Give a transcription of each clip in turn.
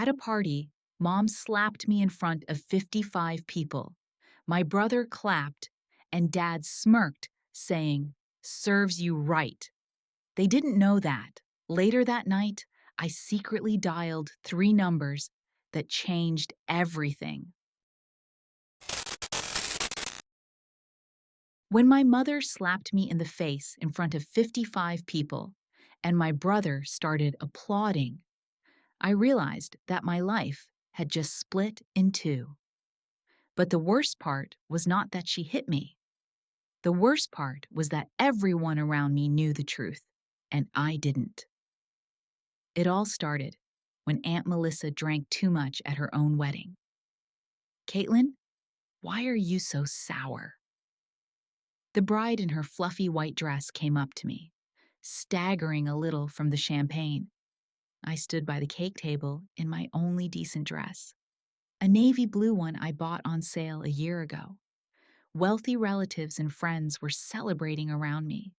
At a party, Mom slapped me in front of 55 people. My brother clapped, and Dad smirked, saying, "Serves you right." They didn't know that. Later that night, I secretly dialed three numbers that changed everything. When my mother slapped me in the face in front of 55 people, and my brother started applauding, I realized that my life had just split in two. But the worst part was not that she hit me. The worst part was that everyone around me knew the truth, and I didn't. It all started when Aunt Melissa drank too much at her own wedding. "Caitlin, why are you so sour?" The bride in her fluffy white dress came up to me, staggering a little from the champagne. I stood by the cake table in my only decent dress, a navy blue one I bought on sale a year ago. Wealthy relatives and friends were celebrating around me,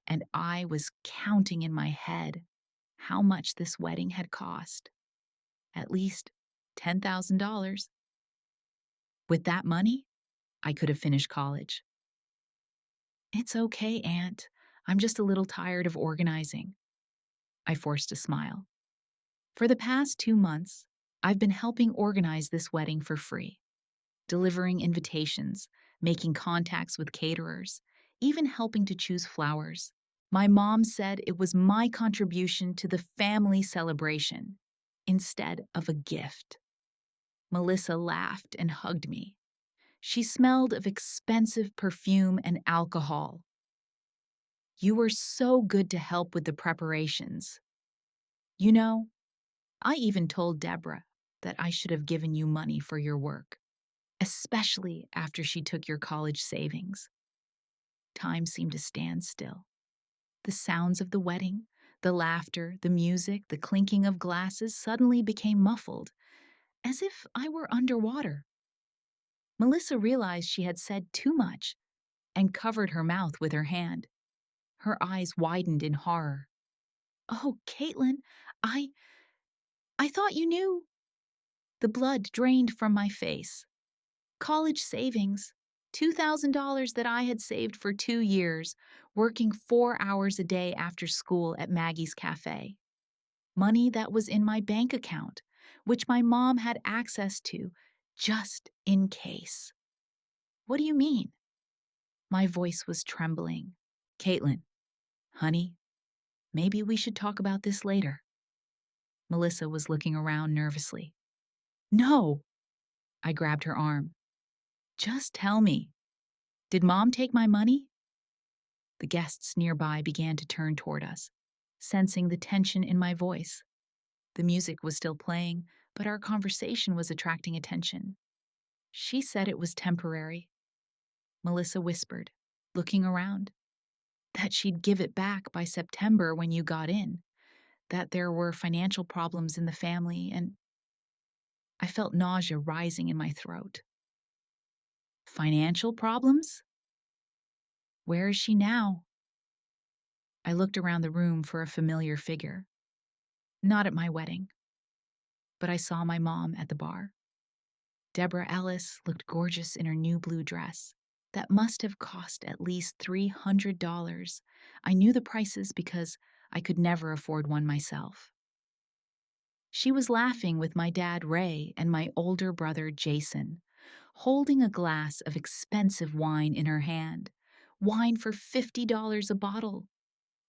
and I was counting in my head how much this wedding had cost. At least $10,000. With that money, I could have finished college. "It's okay, Aunt. I'm just a little tired of organizing." I forced a smile. "For the past 2 months, I've been helping organize this wedding for free, delivering invitations, making contacts with caterers, even helping to choose flowers. My mom said it was my contribution to the family celebration instead of a gift." Melissa laughed and hugged me. She smelled of expensive perfume and alcohol. "You were so good to help with the preparations. You know, I even told Deborah that I should have given you money for your work, especially after she took your college savings." Time seemed to stand still. The sounds of the wedding, the laughter, the music, the clinking of glasses suddenly became muffled, as if I were underwater. Melissa realized she had said too much and covered her mouth with her hand. Her eyes widened in horror. "Oh, Caitlin, I I thought you knew." The blood drained from my face. College savings, $2,000 that I had saved for 2 years, working 4 hours a day after school at Maggie's Cafe. Money that was in my bank account, which my mom had access to just in case. "What do you mean?" My voice was trembling. "Caitlin, honey, maybe we should talk about this later." Melissa was looking around nervously. "No!" I grabbed her arm. "Just tell me, did Mom take my money?" The guests nearby began to turn toward us, sensing the tension in my voice. The music was still playing, but our conversation was attracting attention. "She said it was temporary," Melissa whispered, looking around. "That she'd give it back by September when you got in, that there were financial problems in the family, and—" I felt nausea rising in my throat. "Financial problems? Where is she now?" I looked around the room for a familiar figure. Not at my wedding, but I saw my mom at the bar. Deborah Ellis looked gorgeous in her new blue dress. That must have cost at least $300. I knew the prices because I could never afford one myself. She was laughing with my dad Ray and my older brother Jason, holding a glass of expensive wine in her hand. Wine for $50 a bottle,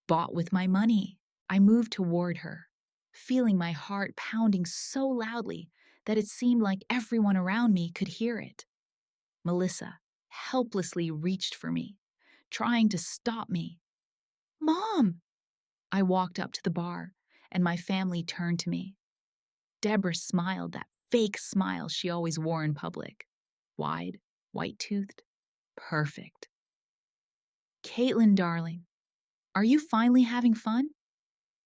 bought with my money. I moved toward her, feeling my heart pounding so loudly that it seemed like everyone around me could hear it. Melissa helplessly reached for me, trying to stop me. "Mom!" I walked up to the bar, and my family turned to me. Deborah smiled, that fake smile she always wore in public. Wide, white-toothed, perfect. "Caitlin, darling, are you finally having fun?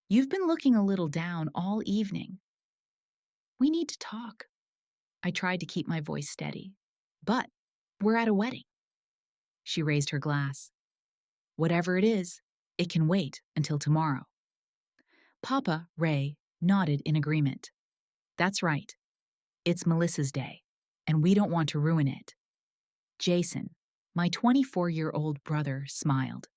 You've been looking a little down all evening. We need to talk." I tried to keep my voice steady. "But we're at a wedding." She raised her glass. "Whatever it is, it can wait until tomorrow." Papa, Ray, nodded in agreement. That's right. It's Melissa's day, and we don't want to ruin it. Jason, my 24-year-old brother, smiled.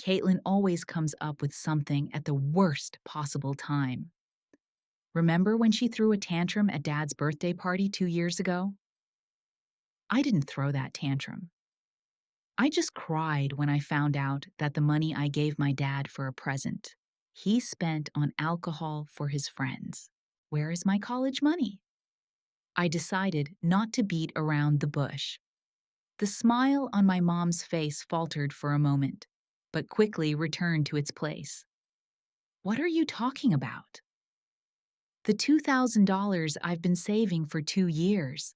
Caitlin always comes up with something at the worst possible time. Remember when she threw a tantrum at Dad's birthday party 2 years ago? I didn't throw that tantrum. I just cried when I found out that the money I gave my dad for a present, he spent on alcohol for his friends. Where is my college money? I decided not to beat around the bush. The smile on my mom's face faltered for a moment, but quickly returned to its place. What are you talking about? The $2,000 I've been saving for 2 years.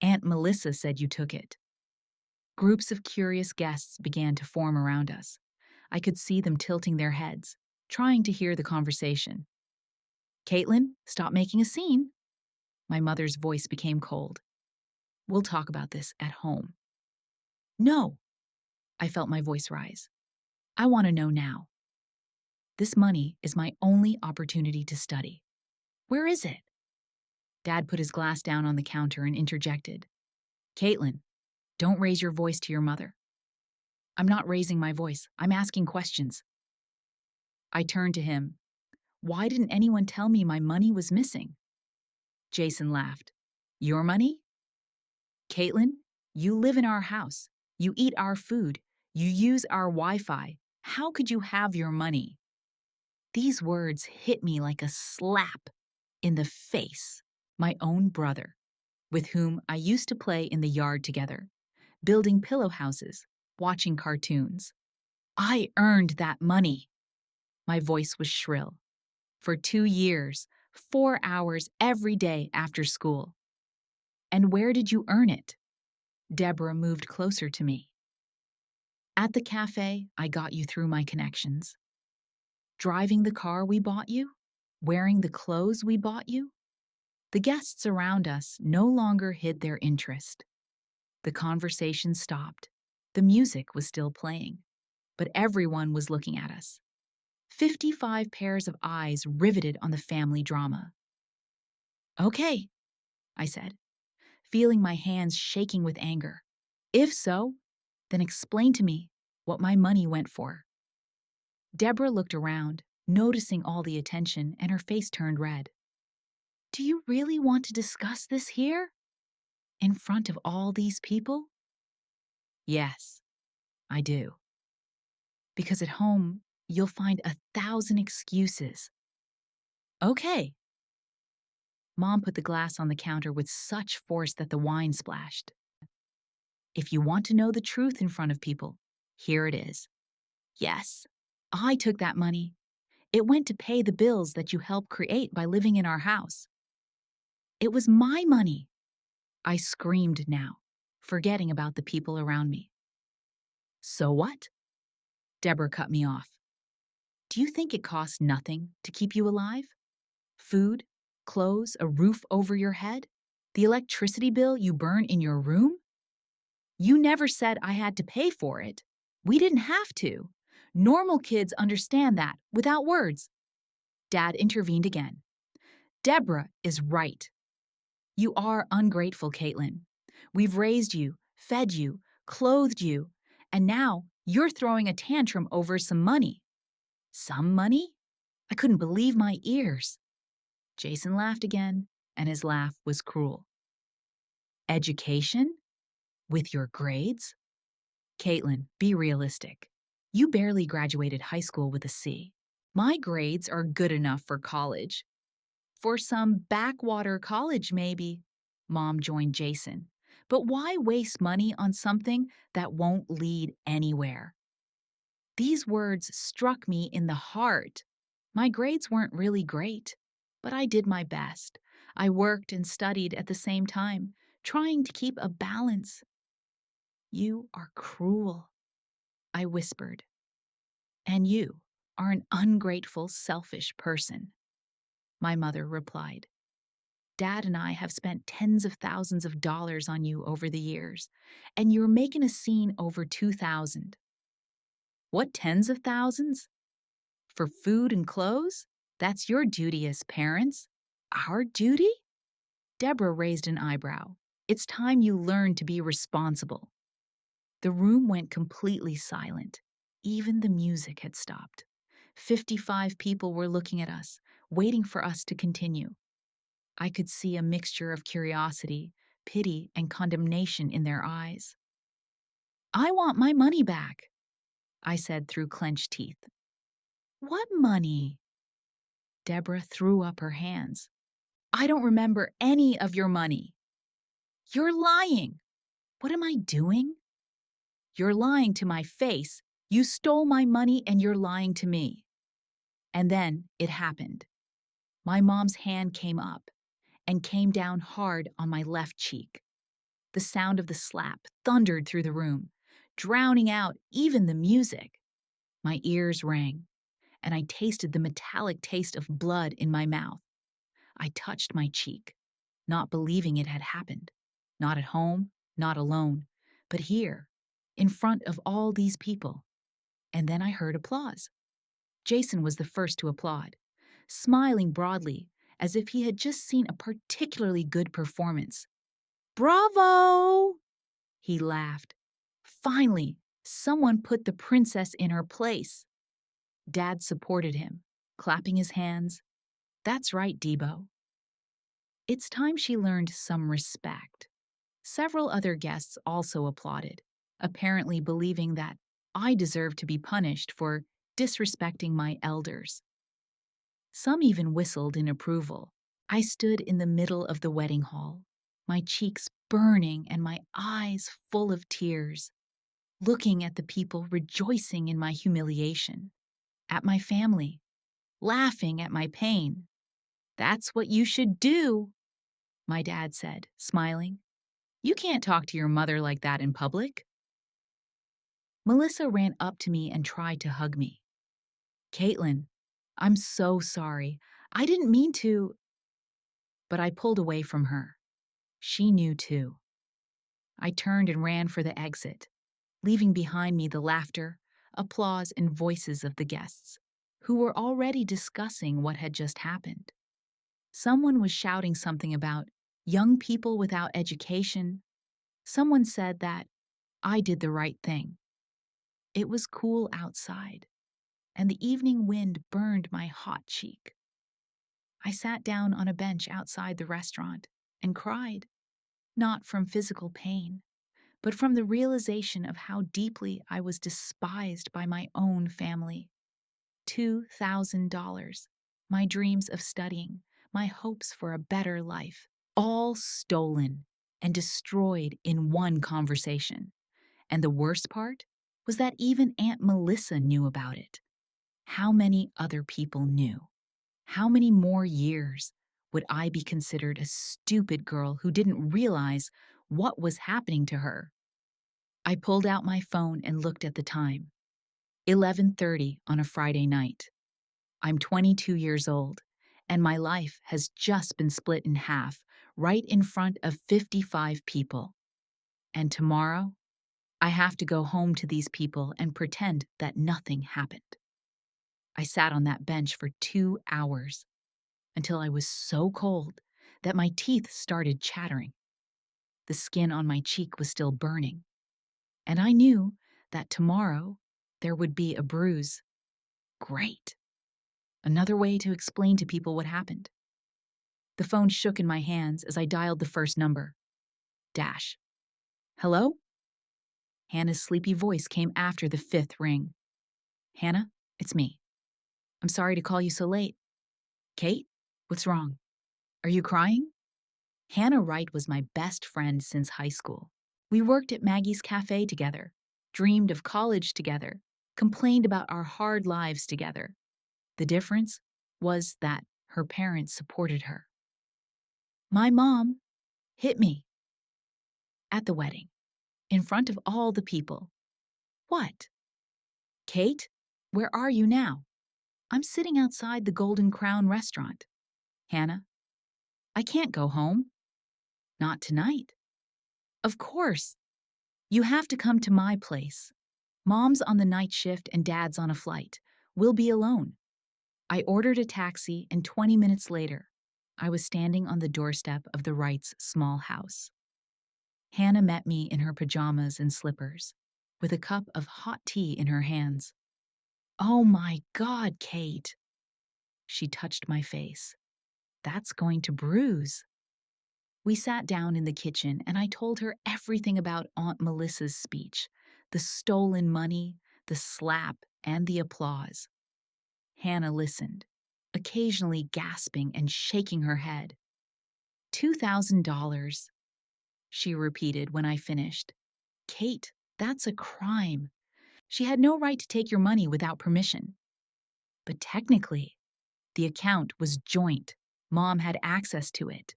Aunt Melissa said you took it. Groups of curious guests began to form around us. I could see them tilting their heads, trying to hear the conversation. Caitlin, stop making a scene. My mother's voice became cold. We'll talk about this at home. No, I felt my voice rise. I want to know now. This money is my only opportunity to study. Where is it? Dad put his glass down on the counter and interjected. Caitlin, don't raise your voice to your mother. I'm not raising my voice. I'm asking questions. I turned to him. Why didn't anyone tell me my money was missing? Jason laughed. Your money? Caitlin, you live in our house. You eat our food. You use our Wi-Fi. How could you have your money? These words hit me like a slap in the face. My own brother, with whom I used to play in the yard together, building pillow houses, watching cartoons. I earned that money. My voice was shrill. For 2 years, 4 hours every day after school. And where did you earn it? Deborah moved closer to me. At the cafe, I got you through my connections. Driving the car we bought you? Wearing the clothes we bought you? The guests around us no longer hid their interest. The conversation stopped. The music was still playing, but everyone was looking at us. 55 pairs of eyes riveted on the family drama. Okay, I said, feeling my hands shaking with anger. If so, then explain to me what my money went for. Deborah looked around, noticing all the attention, and her face turned red. Do you really want to discuss this here? In front of all these people? Yes, I do. Because at home, you'll find 1,000 excuses. Okay. Mom put the glass on the counter with such force that the wine splashed. If you want to know the truth in front of people, here it is. Yes, I took that money. It went to pay the bills that you helped create by living in our house. It was my money. I screamed now, forgetting about the people around me. So what? Deborah cut me off. Do you think it costs nothing to keep you alive? Food, clothes, a roof over your head? The electricity bill you burn in your room? You never said I had to pay for it. We didn't have to. Normal kids understand that without words. Dad intervened again. Deborah is right. You are ungrateful, Caitlin. We've raised you, fed you, clothed you, and now you're throwing a tantrum over some money. Some money? I couldn't believe my ears. Jason laughed again, and his laugh was cruel. Education? With your grades? Caitlin, be realistic. You barely graduated high school with a C. My grades are good enough for college. For some backwater college, maybe. Mom joined Jason. But why waste money on something that won't lead anywhere? These words struck me in the heart. My grades weren't really great, but I did my best. I worked and studied at the same time, trying to keep a balance. You are cruel, I whispered. And you are an ungrateful, selfish person, my mother replied. Dad and I have spent tens of thousands of dollars on you over the years, and you're making a scene over 2,000. What tens of thousands? For food and clothes? That's your duty as parents. Our duty? Deborah raised an eyebrow. It's time you learn to be responsible. The room went completely silent. Even the music had stopped. 55 people were looking at us, waiting for us to continue. I could see a mixture of curiosity, pity, and condemnation in their eyes. I want my money back, I said through clenched teeth. What money? Deborah threw up her hands. I don't remember any of your money. You're lying. What am I doing? You're lying to my face. You stole my money and you're lying to me. And then it happened. My mom's hand came up and came down hard on my left cheek. The sound of the slap thundered through the room, drowning out even the music. My ears rang, and I tasted the metallic taste of blood in my mouth. I touched my cheek, not believing it had happened. Not at home, not alone, but here, in front of all these people. And then I heard applause. Jason was the first to applaud, smiling broadly as if he had just seen a particularly good performance. Bravo! He laughed. Finally, someone put the princess in her place. Dad supported him, clapping his hands. That's right, Debo. It's time she learned some respect. Several other guests also applauded, apparently believing that I deserved to be punished for disrespecting my elders. Some even whistled in approval. I stood in the middle of the wedding hall, my cheeks burning and my eyes full of tears, looking at the people rejoicing in my humiliation, at my family, laughing at my pain. That's what you should do, my dad said, smiling. You can't talk to your mother like that in public. Melissa ran up to me and tried to hug me. Caitlin, I'm so sorry. I didn't mean to. But I pulled away from her. She knew too. I turned and ran for the exit, leaving behind me the laughter, applause, and voices of the guests, who were already discussing what had just happened. Someone was shouting something about young people without education. Someone said that I did the right thing. It was cool outside, and the evening wind burned my hot cheek. I sat down on a bench outside the restaurant and cried, not from physical pain, but from the realization of how deeply I was despised by my own family. $2,000, my dreams of studying, my hopes for a better life, all stolen and destroyed in one conversation. And the worst part was that even Aunt Melissa knew about it. How many other people knew? How many more years would I be considered a stupid girl who didn't realize what was happening to her? I pulled out my phone and looked at the time. 11:30 on a Friday night. I'm 22 years old, and my life has just been split in half right in front of 55 people. And tomorrow, I have to go home to these people and pretend that nothing happened. I sat on that bench for 2 hours until I was so cold that my teeth started chattering. The skin on my cheek was still burning, and I knew that tomorrow there would be a bruise. Great. Another way to explain to people what happened. The phone shook in my hands as I dialed the first number. Dash. Hello? Hannah's sleepy voice came after the fifth ring. Hannah, it's me. I'm sorry to call you so late. Kate, what's wrong? Are you crying? Hannah Wright was my best friend since high school. We worked at Maggie's Cafe together, dreamed of college together, complained about our hard lives together. The difference was that her parents supported her. My mom hit me at the wedding, in front of all the people. What? Kate, where are you now? I'm sitting outside the Golden Crown restaurant. Hannah, I can't go home. Not tonight. Of course. You have to come to my place. Mom's on the night shift and Dad's on a flight. We'll be alone. I ordered a taxi, and 20 minutes later, I was standing on the doorstep of the Wrights' small house. Hannah met me in her pajamas and slippers, with a cup of hot tea in her hands. "Oh my God, Kate!" She touched my face. "That's going to bruise." We sat down in the kitchen and I told her everything about Aunt Melissa's speech, the stolen money, the slap, and the applause. Hannah listened, occasionally gasping and shaking her head. $2,000, she repeated when I finished. "Kate, that's a crime. She had no right to take your money without permission." "But technically, the account was joint. Mom had access to it."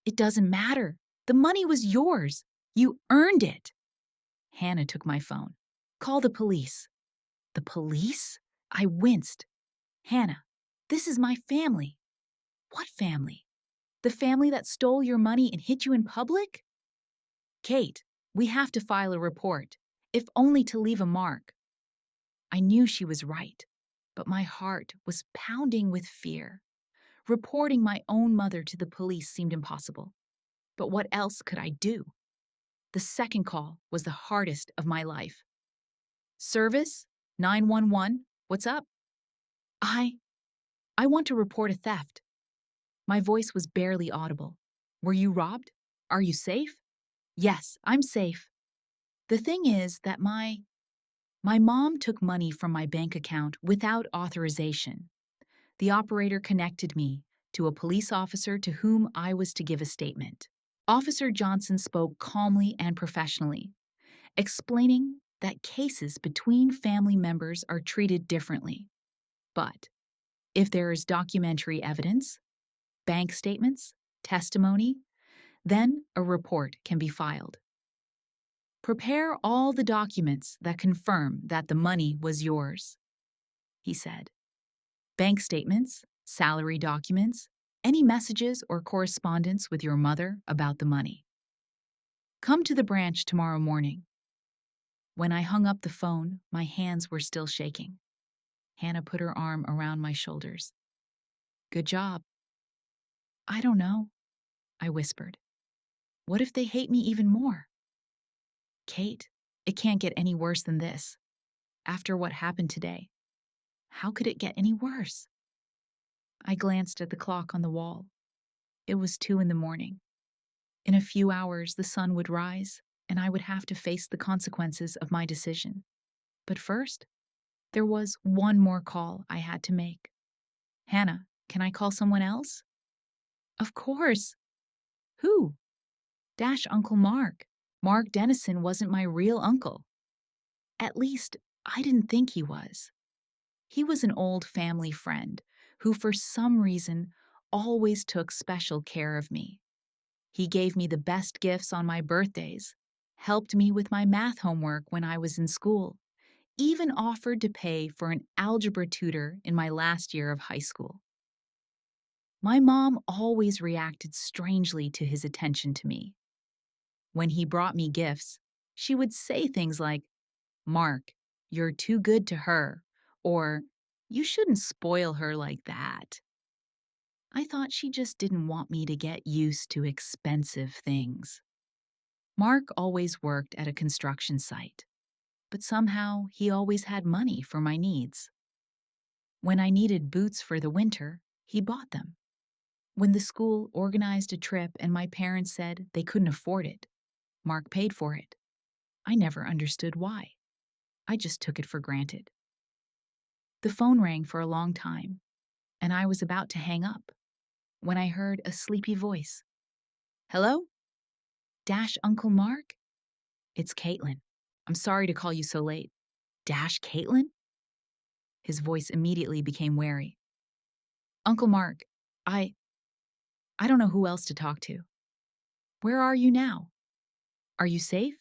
"It doesn't matter. The money was yours. You earned it." Hannah took my phone. "Call the police." "The police?" I winced. "Hannah, this is my family." "What family?" "The family that stole your money and hit you in public?" "Kate, we have to file a report, if only to leave a mark." I knew she was right, but my heart was pounding with fear. Reporting my own mother to the police seemed impossible. But what else could I do? The second call was the hardest of my life. "Service? 911? What's up?" I I want to report a theft." My voice was barely audible. "Were you robbed? Are you safe?" "Yes, I'm safe. The thing is that my mom took money from my bank account without authorization." The operator connected me to a police officer to whom I was to give a statement. Officer Johnson spoke calmly and professionally, explaining that cases between family members are treated differently. But if there is documentary evidence, bank statements, testimony, then a report can be filed. "Prepare all the documents that confirm that the money was yours," he said. "Bank statements, salary documents, any messages or correspondence with your mother about the money. Come to the branch tomorrow morning." When I hung up the phone, my hands were still shaking. Hannah put her arm around my shoulders. "Good job." "I don't know," I whispered. "What if they hate me even more?" "Kate, it can't get any worse than this. After what happened today, how could it get any worse?" I glanced at the clock on the wall. It was 2 in the morning. In a few hours, the sun would rise, and I would have to face the consequences of my decision. But first, there was one more call I had to make. "Hannah, can I call someone else?" "Of course." "Who?" "Dash Uncle Mark. Mark Dennison wasn't my real uncle. At least, I didn't think he was. He was an old family friend who, for some reason, always took special care of me. He gave me the best gifts on my birthdays, helped me with my math homework when I was in school, even offered to pay for an algebra tutor in my last year of high school. My mom always reacted strangely to his attention to me. When he brought me gifts, she would say things like, "Mark, you're too good to her," or "You shouldn't spoil her like that." I thought she just didn't want me to get used to expensive things. Mark always worked at a construction site, but somehow he always had money for my needs. When I needed boots for the winter, he bought them. When the school organized a trip and my parents said they couldn't afford it, Mark paid for it. I never understood why. I just took it for granted. The phone rang for a long time, and I was about to hang up when I heard a sleepy voice. "Hello? Dash Uncle Mark? It's Caitlin. I'm sorry to call you so late." "Dash Caitlin?" His voice immediately became wary. "Uncle Mark, I I don't know who else to talk to. Where are you now? Are you safe?"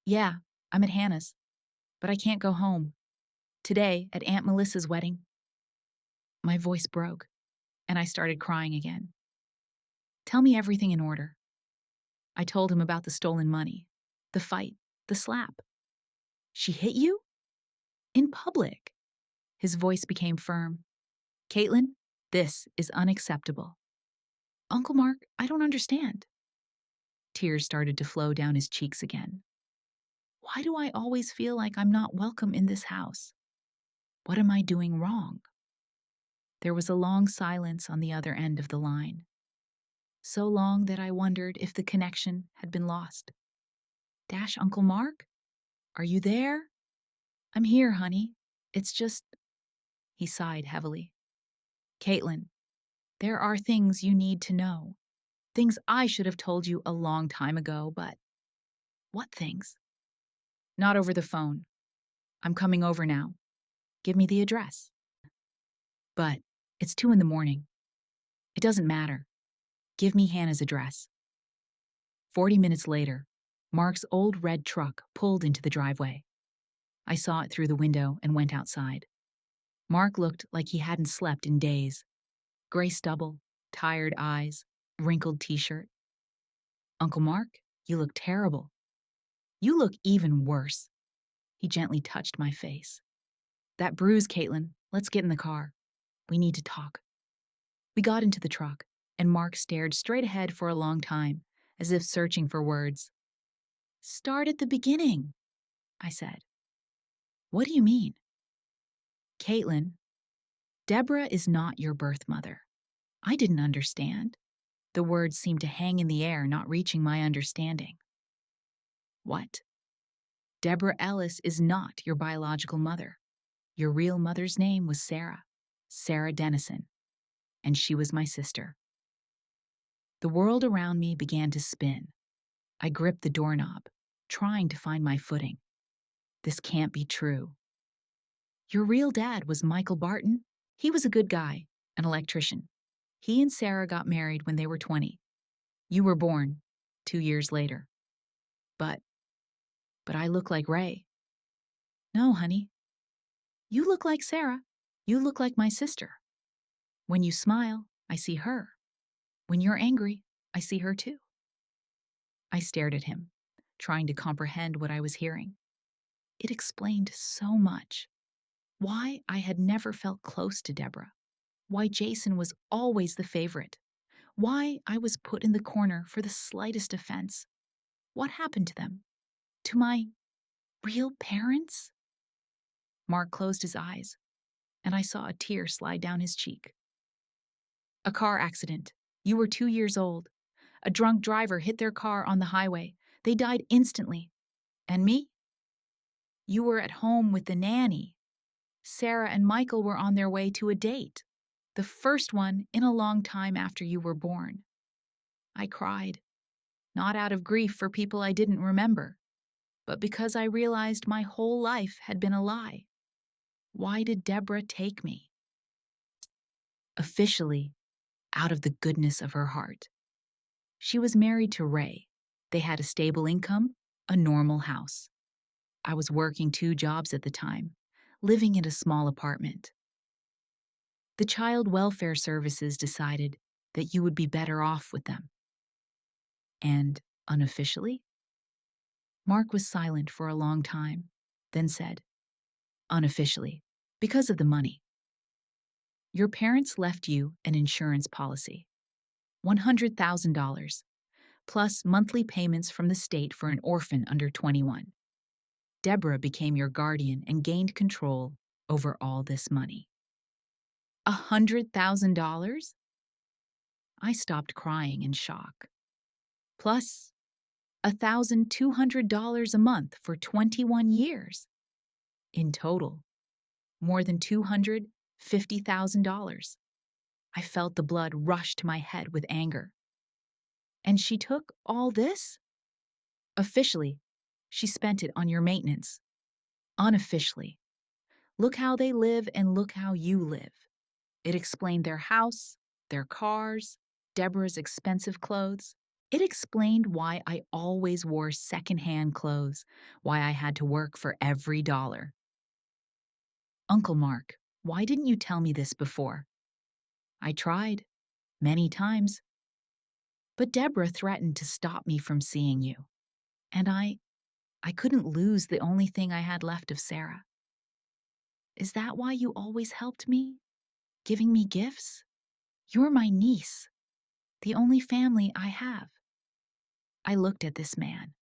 "Yeah, I'm at Hannah's, but I can't go home. Today, at Aunt Melissa's wedding." My voice broke, and I started crying again. "Tell me everything in order." I told him about the stolen money, the fight, the slap. "She hit you?" "In public." His voice became firm. "Caitlin, this is unacceptable. Uncle Mark, I don't understand. Tears started to flow down his cheeks again. Why do I always feel like I'm not welcome in this house? What am I doing wrong? There was a long silence on the other end of the line. So long that I wondered if the connection had been lost. Dash, Uncle Mark? Are you there? I'm here, honey. It's just. He sighed heavily. Caitlin, there are things you need to know. Things I should have told you a long time ago, but. What things? Not over the phone. I'm coming over now. Give me the address. But it's 2 in the morning. It doesn't matter. Give me Hannah's address. 40 minutes later, Mark's old red truck pulled into the driveway. I saw it through the window and went outside. Mark looked like he hadn't slept in days. Gray stubble, tired eyes, wrinkled t-shirt. Uncle Mark, you look terrible. You look even worse. He gently touched my face. That bruise, Caitlin. Let's get in the car. We need to talk. We got into the truck, and Mark stared straight ahead for a long time, as if searching for words. Start at the beginning, I said. What do you mean? Caitlin, Deborah is not your birth mother. I didn't understand. The words seemed to hang in the air, not reaching my understanding. What? Deborah Ellis is not your biological mother. Your real mother's name was Sarah Dennison, and she was my sister. The world around me began to spin. I gripped the doorknob, trying to find my footing. This can't be true. Your real dad was Michael Barton? He was a good guy, an electrician. He and Sarah got married when they were 20. You were born 2 years later. But I look like Ray. No, honey. You look like Sarah. You look like my sister. When you smile, I see her. When you're angry, I see her too. I stared at him, trying to comprehend what I was hearing. It explained so much. Why I had never felt close to Deborah. Why Jason was always the favorite. Why I was put in the corner for the slightest offense. What happened to them? To my real parents? Mark closed his eyes, and I saw a tear slide down his cheek. A car accident. You were 2 years old. A drunk driver hit their car on the highway. They died instantly. And me? You were at home with the nanny. Sarah and Michael were on their way to a date. The first one in a long time after you were born. I cried, not out of grief for people I didn't remember, but because I realized my whole life had been a lie. Why did Deborah take me? Officially, out of the goodness of her heart. She was married to Ray. They had a stable income, a normal house. I was working 2 jobs at the time, living in a small apartment. The Child Welfare Services decided that you would be better off with them. And unofficially? Mark was silent for a long time, then said, unofficially, because of the money. Your parents left you an insurance policy, $100,000, plus monthly payments from the state for an orphan under 21. Deborah became your guardian and gained control over all this money. $100,000? I stopped crying in shock. Plus $1,200 a month for 21 years. In total, more than $250,000. I felt the blood rush to my head with anger. And she took all this? Officially, she spent it on your maintenance. Unofficially, look how they live and look how you live. It explained their house, their cars, Deborah's expensive clothes. It explained why I always wore secondhand clothes, why I had to work for every dollar. Uncle Mark, why didn't you tell me this before? I tried, many times. But Deborah threatened to stop me from seeing you. And I couldn't lose the only thing I had left of Sarah. Is that why you always helped me? Giving me gifts? You're my niece. The only family I have. I looked at this man,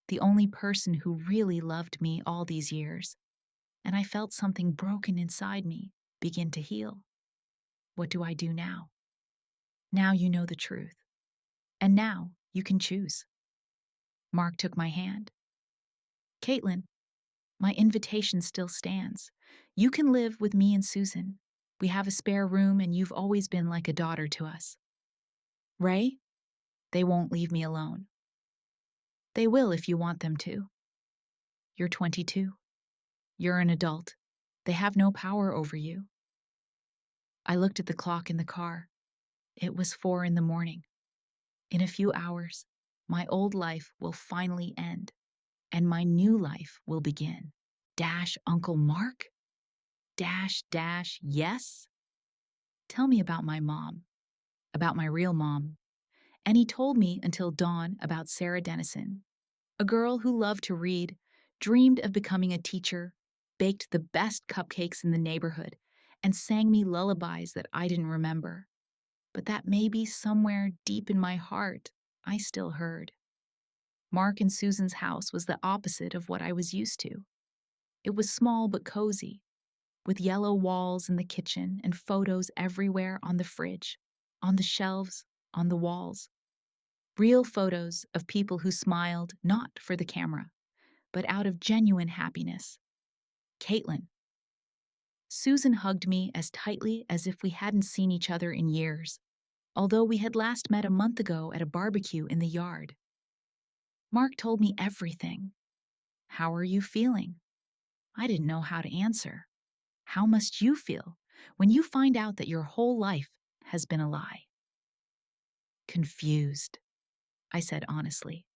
the only person who really loved me all these years, and I felt something broken inside me begin to heal. What do I do now? Now you know the truth. And now you can choose. Mark took my hand. Caitlin, my invitation still stands. You can live with me and Susan. We have a spare room and you've always been like a daughter to us. Ray, they won't leave me alone. They will if you want them to. You're 22. You're an adult. They have no power over you. I looked at the clock in the car. It was 4 in the morning. In a few hours, my old life will finally end, and my new life will begin. Dash Uncle Mark? Dash, dash, yes? Tell me about my mom, about my real mom. And he told me until dawn about Sarah Dennison, a girl who loved to read, dreamed of becoming a teacher, baked the best cupcakes in the neighborhood, and sang me lullabies that I didn't remember, but that maybe somewhere deep in my heart I still heard. Mark and Susan's house was the opposite of what I was used to. It was small but cozy, with yellow walls in the kitchen and photos everywhere on the fridge, on the shelves, on the walls. Real photos of people who smiled not for the camera, but out of genuine happiness. Caitlin. Susan hugged me as tightly as if we hadn't seen each other in years, although we had last met a month ago at a barbecue in the yard. Mark told me everything. How are you feeling? I didn't know how to answer. How must you feel when you find out that your whole life has been a lie? Confused, I said honestly.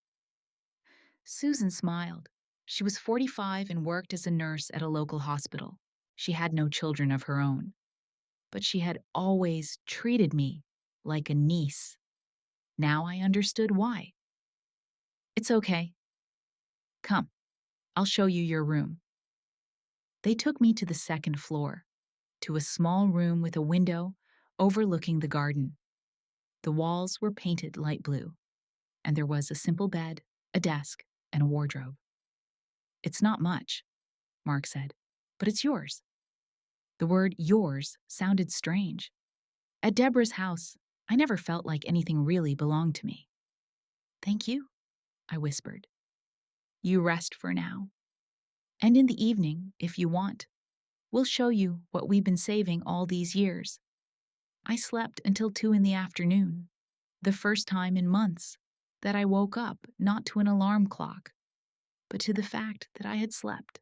Susan smiled. She was 45 and worked as a nurse at a local hospital. She had no children of her own, but she had always treated me like a niece. Now I understood why. It's okay. Come, I'll show you your room. They took me to the second floor, to a small room with a window overlooking the garden. The walls were painted light blue, and there was a simple bed, a desk, and a wardrobe. It's not much, Mark said, but it's yours. The word yours sounded strange. At Deborah's house, I never felt like anything really belonged to me. Thank you, I whispered. You rest for now. And in the evening, if you want, we'll show you what we've been saving all these years. I slept until 2 in the afternoon, the first time in months that I woke up not to an alarm clock, but to the fact that I had slept.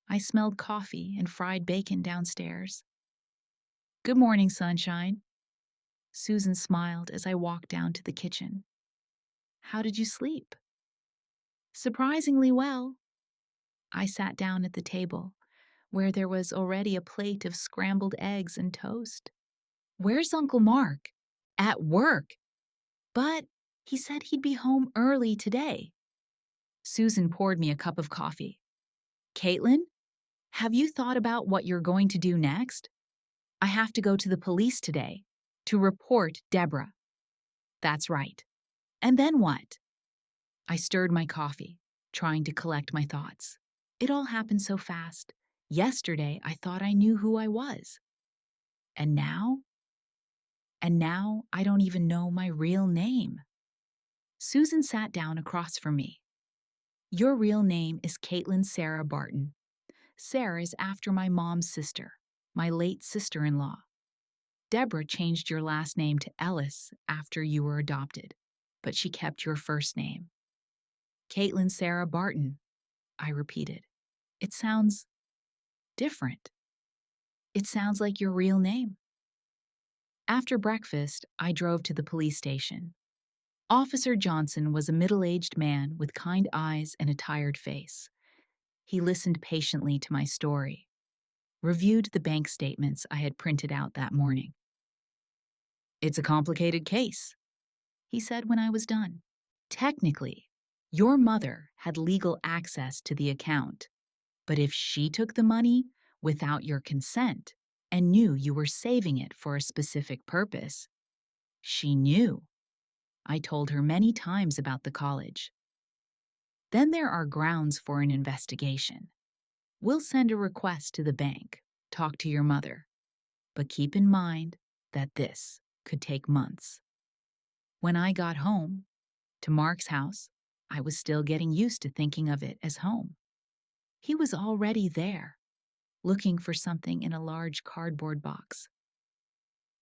I smelled coffee and fried bacon downstairs. Good morning, sunshine. Susan smiled as I walked down to the kitchen. How did you sleep? Surprisingly well. I sat down at the table, where there was already a plate of scrambled eggs and toast. Where's Uncle Mark? At work. But he said he'd be home early today. Susan poured me a cup of coffee. Caitlin, have you thought about what you're going to do next? I have to go to the police today to report Deborah. That's right. And then what? I stirred my coffee, trying to collect my thoughts. It all happened so fast. Yesterday, I thought I knew who I was. And now? And now I don't even know my real name. Susan sat down across from me. Your real name is Caitlin Sarah Barton. Sarah is after my mom's sister, my late sister-in-law. Deborah changed your last name to Ellis after you were adopted, but she kept your first name. Caitlin Sarah Barton, I repeated. It sounds different. It sounds like your real name. After breakfast, I drove to the police station. Officer Johnson was a middle-aged man with kind eyes and a tired face. He listened patiently to my story, reviewed the bank statements I had printed out that morning. It's a complicated case, he said when I was done. Technically, your mother had legal access to the account, but if she took the money without your consent and knew you were saving it for a specific purpose, She knew. I told her many times about the college. Then there are grounds for an investigation. We'll send a request to the bank, talk to your mother, but keep in mind that this could take months. When I got home, to Mark's house, I was still getting used to thinking of it as home. He was already there, looking for something in a large cardboard box.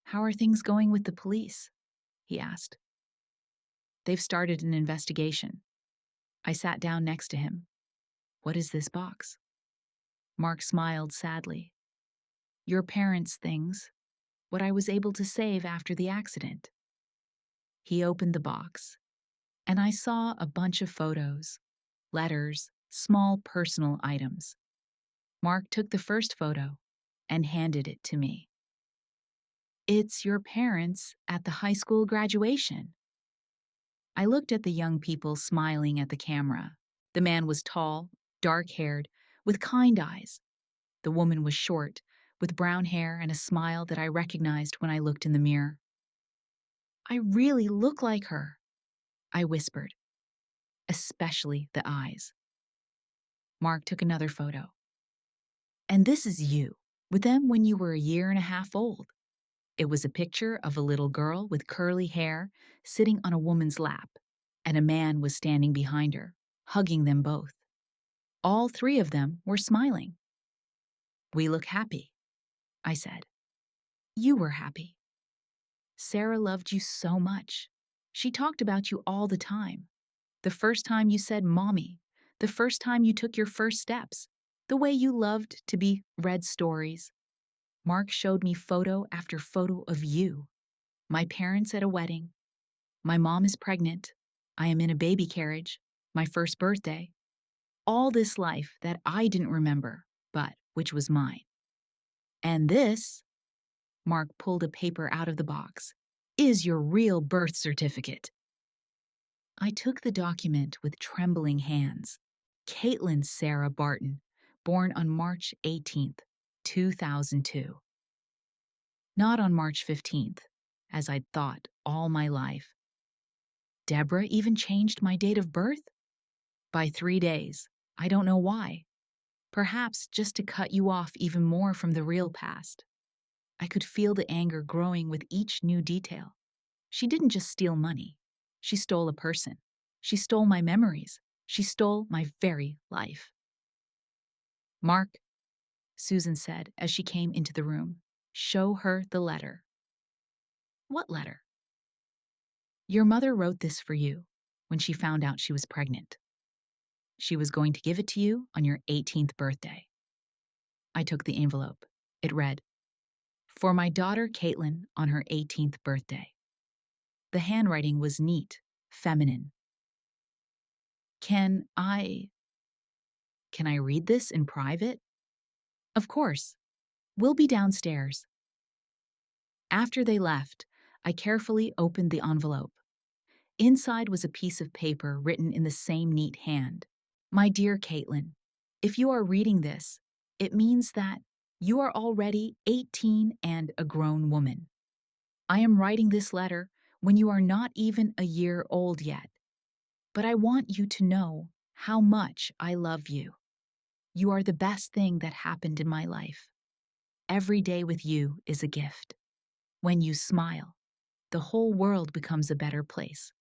"How are things going with the police?" he asked. "They've started an investigation." I sat down next to him. "What is this box?" Mark smiled sadly. "Your parents' things, what I was able to save after the accident." He opened the box, and I saw a bunch of photos, letters, small personal items. Mark took the first photo and handed it to me. "It's your parents at the high school graduation." I looked at the young people smiling at the camera. The man was tall, dark-haired, with kind eyes. The woman was short, with brown hair and a smile that I recognized when I looked in the mirror. "I really look like her," I whispered, especially the eyes. Mark took another photo. "And this is you, with them when you were a year and a half old." It was a picture of a little girl with curly hair sitting on a woman's lap, and a man was standing behind her, hugging them both. All three of them were smiling. "We look happy," I said. "You were happy. Sarah loved you so much. She talked about you all the time. The first time you said mommy, the first time you took your first steps, the way you loved to be read stories." Mark showed me photo after photo of you. My parents at a wedding. My mom is pregnant. I am in a baby carriage. My first birthday. All this life that I didn't remember, but which was mine. "And this," Mark pulled a paper out of the box, "is your real birth certificate." I took the document with trembling hands. Caitlin Sarah Barton, born on March 18th, 2002. Not on March 15th, as I'd thought all my life. Deborah even changed my date of birth? By 3 days. I don't know why. Perhaps just to cut you off even more from the real past. I could feel the anger growing with each new detail. She didn't just steal money. She stole a person. She stole my memories. She stole my very life. "Mark," Susan said as she came into the room, "show her the letter." "What letter?" "Your mother wrote this for you when she found out she was pregnant. She was going to give it to you on your 18th birthday." I took the envelope. It read, "For my daughter Caitlin on her 18th birthday." The handwriting was neat, feminine. Can I read this in private?" "Of course. We'll be downstairs." After they left, I carefully opened the envelope. Inside was a piece of paper written in the same neat hand. "My dear Caitlin, if you are reading this, it means that you are already 18 and a grown woman. I am writing this letter when you are not even a year old yet, but I want you to know how much I love you. You are the best thing that happened in my life. Every day with you is a gift. When you smile, the whole world becomes a better place.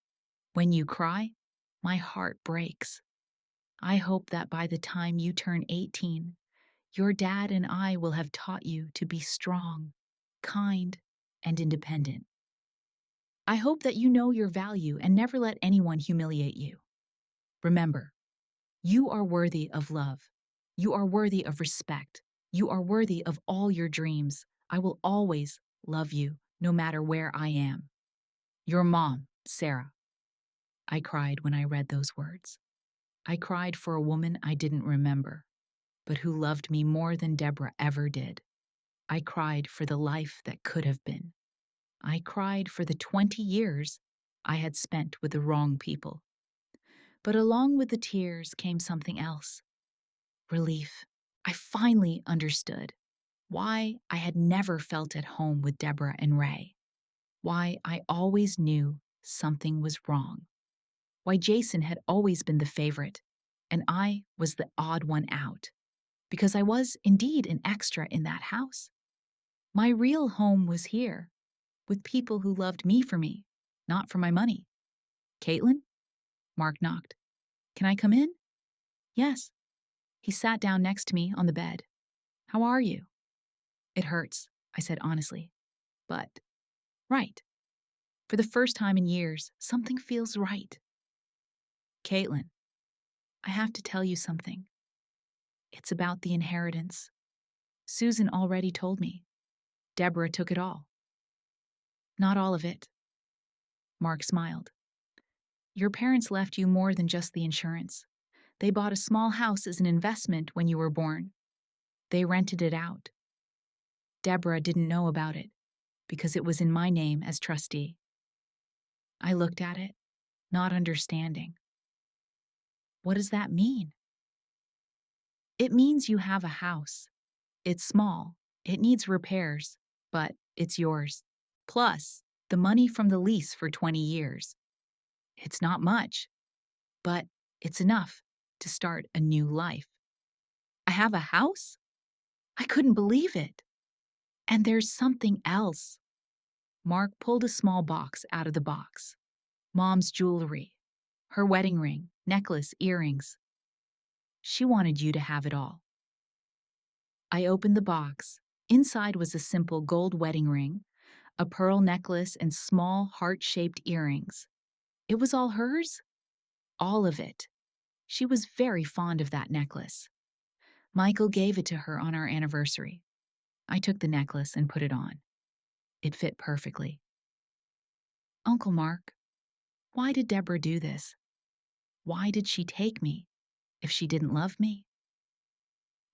When you cry, my heart breaks. I hope that by the time you turn 18, your dad and I will have taught you to be strong, kind, and independent. I hope that you know your value and never let anyone humiliate you. Remember, you are worthy of love. You are worthy of respect. You are worthy of all your dreams. I will always love you, no matter where I am. Your mom, Sarah." I cried when I read those words. I cried for a woman I didn't remember, but who loved me more than Deborah ever did. I cried for the life that could have been. I cried for the 20 years I had spent with the wrong people. But along with the tears came something else. Relief. I finally understood why I had never felt at home with Deborah and Ray. why I always knew something was wrong, why Jason had always been the favorite, and I was the odd one out, because I was indeed an extra in that house. My real home was here, with people who loved me for me, not for my money. Caitlin? Mark knocked. Can I come in? Yes. He sat down next to me on the bed. How are you? It hurts, I said honestly. But, right. For the first time in years, something feels right. Caitlin, I have to tell you something. It's about the inheritance. Susan already told me. Deborah took it all. Not all of it. Mark smiled. Your parents left you more than just the insurance. They bought a small house as an investment when you were born. They rented it out. Deborah didn't know about it because it was in my name as trustee. I looked at it, not understanding. What does that mean? It means you have a house. It's small, it needs repairs, but it's yours. Plus, the money from the lease for 20 years. It's not much, but it's enough to start a new life. I have a house? I couldn't believe it. And there's something else. Mark pulled a small box out of the box. Mom's jewelry, her wedding ring, necklace, earrings. She wanted you to have it all. I opened the box. Inside was a simple gold wedding ring, a pearl necklace, and small heart-shaped earrings. It was all hers? All of it. She was very fond of that necklace. Michael gave it to her on our anniversary. I took the necklace and put it on. It fit perfectly. Uncle Mark, why did Deborah do this? Why did she take me if she didn't love me?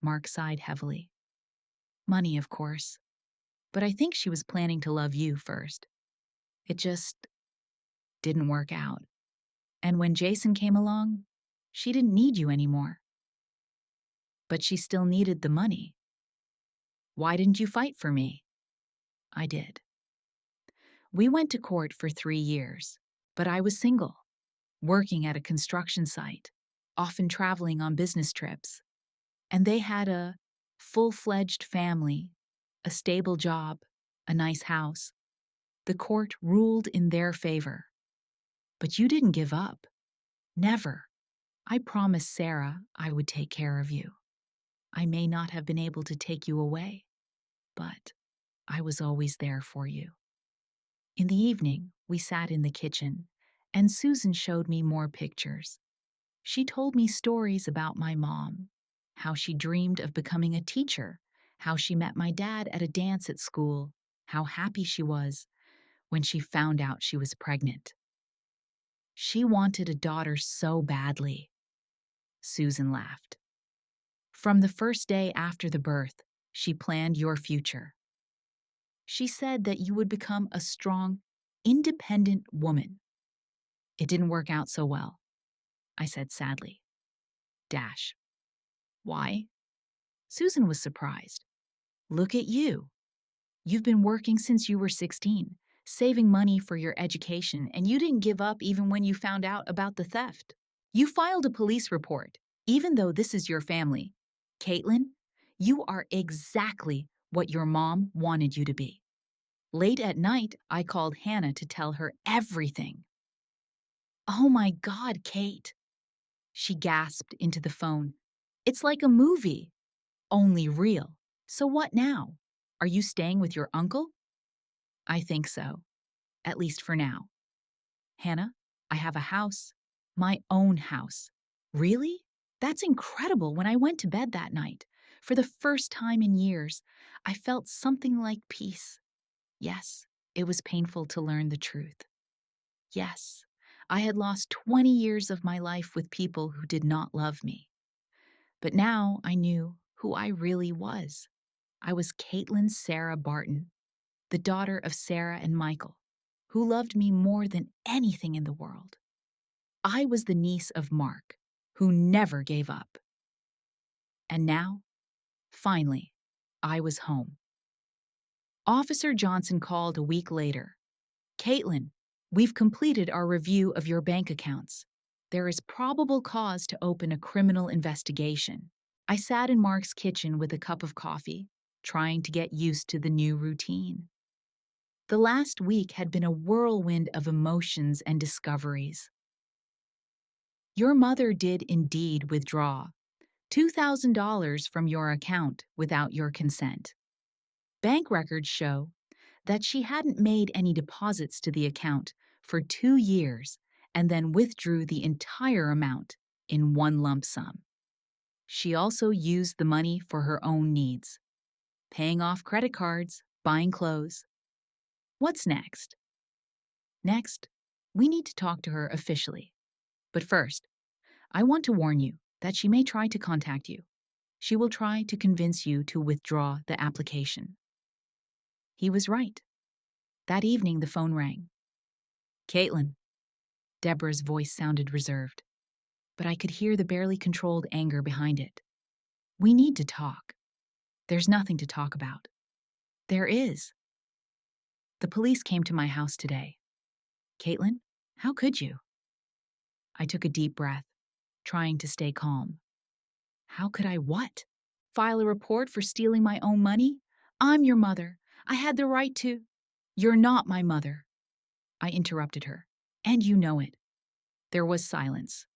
Mark sighed heavily. Money, of course. But I think she was planning to love you first. It just didn't work out. And when Jason came along, she didn't need you anymore. But she still needed the money. Why didn't you fight for me? I did. We went to court for 3 years, but I was single, working at a construction site, often traveling on business trips. And they had a full-fledged family, a stable job, a nice house. The court ruled in their favor. But you didn't give up. Never. I promised Sarah I would take care of you. I may not have been able to take you away, but I was always there for you. In the evening, we sat in the kitchen, and Susan showed me more pictures. She told me stories about my mom, how she dreamed of becoming a teacher, how she met my dad at a dance at school, how happy she was when she found out she was pregnant. She wanted a daughter so badly. Susan laughed. From the first day after the birth, she planned your future. She said that you would become a strong, independent woman. It didn't work out so well, I said sadly. Dash. Why? Susan was surprised. Look at you. You've been working since you were 16, saving money for your education, and you didn't give up even when you found out about the theft. You filed a police report, even though this is your family. Caitlin, you are exactly what your mom wanted you to be. Late at night, I called Hannah to tell her everything. Oh my God, Kate. She gasped into the phone. It's like a movie, only real. So what now? Are you staying with your uncle? I think so, at least for now. Hannah, I have a house, my own house. Really? That's incredible. When I went to bed that night, for the first time in years, I felt something like peace. Yes, it was painful to learn the truth. Yes, I had lost 20 years of my life with people who did not love me. But now I knew who I really was. I was Caitlin Sarah Barton, the daughter of Sarah and Michael, who loved me more than anything in the world. I was the niece of Mark, who never gave up. And now, finally, I was home. Officer Johnson called a week later. Caitlin, we've completed our review of your bank accounts. There is probable cause to open a criminal investigation. I sat in Mark's kitchen with a cup of coffee, trying to get used to the new routine. The last week had been a whirlwind of emotions and discoveries. Your mother did indeed withdraw $2,000 from your account without your consent. Bank records show that she hadn't made any deposits to the account for 2 years and then withdrew the entire amount in one lump sum. She also used the money for her own needs, paying off credit cards, buying clothes. What's next? Next, we need to talk to her officially. But first, I want to warn you that she may try to contact you. She will try to convince you to withdraw the application. He was right. That evening, the phone rang. Caitlin. Deborah's voice sounded reserved, but I could hear the barely controlled anger behind it. We need to talk. There's nothing to talk about. There is. The police came to my house today. Caitlin, how could you? I took a deep breath, trying to stay calm. How could I what? File a report for stealing my own money? I'm your mother. I had the right to. You're not my mother. I interrupted her. And you know it. There was silence.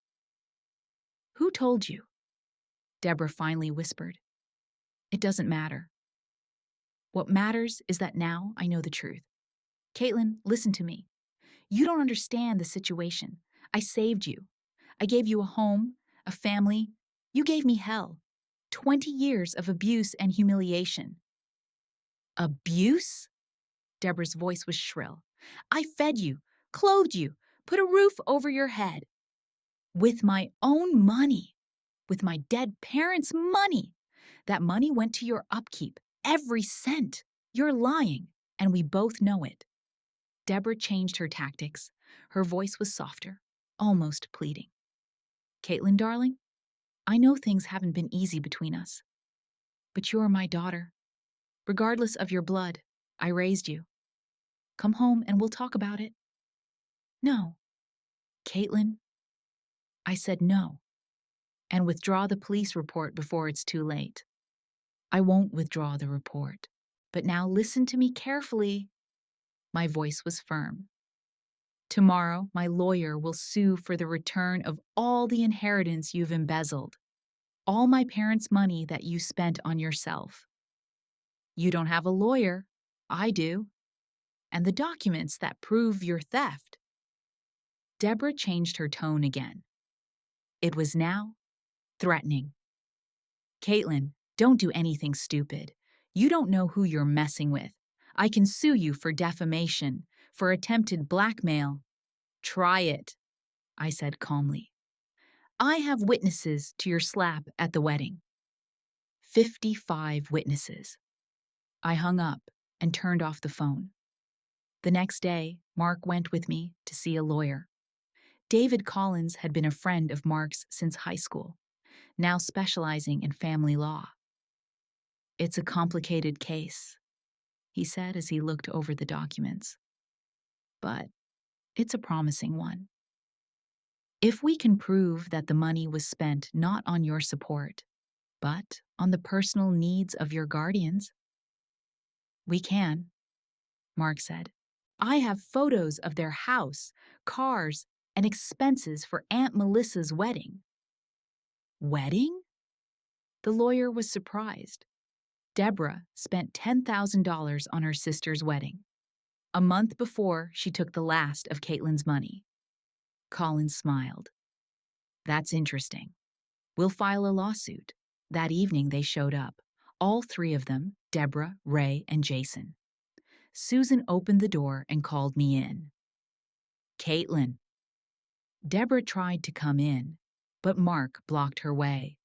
Who told you? Deborah finally whispered. It doesn't matter. What matters is that now I know the truth. Caitlin, listen to me. You don't understand the situation. I saved you. I gave you a home, a family. You gave me hell. 20 years of abuse and humiliation. Abuse? Deborah's voice was shrill. I fed you, clothed you, put a roof over your head. With my own money. With my dead parents' money. That money went to your upkeep. Every cent. You're lying, and we both know it. Deborah changed her tactics. Her voice was softer, almost pleading. Caitlin, darling, I know things haven't been easy between us, but you are my daughter. Regardless of your blood, I raised you. Come home and we'll talk about it. No. Caitlin, I said no, and withdraw the police report before it's too late. I won't withdraw the report, but now listen to me carefully. My voice was firm. Tomorrow, my lawyer will sue for the return of all the inheritance you've embezzled, all my parents' money that you spent on yourself. You don't have a lawyer. I do. And the documents that prove your theft. Deborah changed her tone again. It was now threatening. Caitlin, don't do anything stupid. You don't know who you're messing with. I can sue you for defamation, for attempted blackmail. Try it, I said calmly. I have witnesses to your slap at the wedding. 55 witnesses. I hung up and turned off the phone. The next day, Mark went with me to see a lawyer. David Collins had been a friend of Mark's since high school, now specializing in family law. It's a complicated case, he said as he looked over the documents. But it's a promising one. If we can prove that the money was spent not on your support, but on the personal needs of your guardians, we can, Mark said. I have photos of their house, cars, and expenses for Aunt Melissa's wedding. Wedding? The lawyer was surprised. Deborah spent $10,000 on her sister's wedding, a month before she took the last of Caitlin's money. Collins smiled. That's interesting. We'll file a lawsuit. That evening they showed up, all three of them, Deborah, Ray, and Jason. Susan opened the door and called me in. Caitlin. Deborah tried to come in, but Mark blocked her way.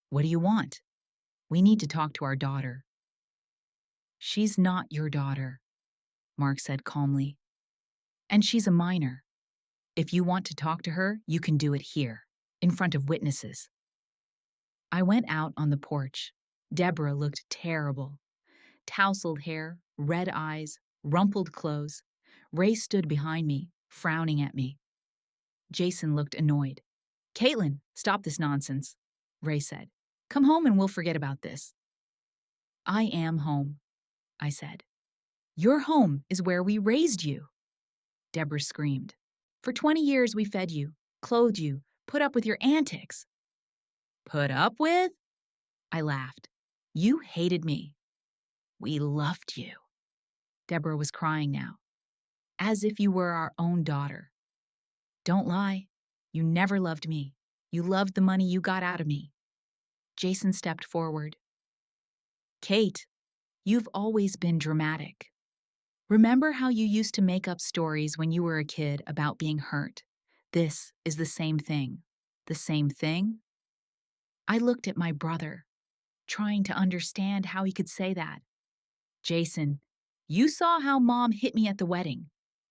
What do you want? We need to talk to our daughter. She's not your daughter, Mark said calmly. And she's a minor. If you want to talk to her, you can do it here, in front of witnesses. I went out on the porch. Deborah looked terrible. Tousled hair, red eyes, rumpled clothes. Ray stood behind me, frowning at me. Jason looked annoyed. Caitlin, stop this nonsense, Ray said. Come home and we'll forget about this. I am home, I said. Your home is where we raised you, Deborah screamed. For 20 years we fed you, clothed you, put up with your antics. Put up with? I laughed. You hated me. We loved you. Deborah was crying now, as if you were our own daughter. Don't lie. You never loved me. You loved the money you got out of me. Jason stepped forward. Kate, you've always been dramatic. Remember how you used to make up stories when you were a kid about being hurt? This is the same thing. The same thing? I looked at my brother, trying to understand how he could say that. Jason, you saw how Mom hit me at the wedding.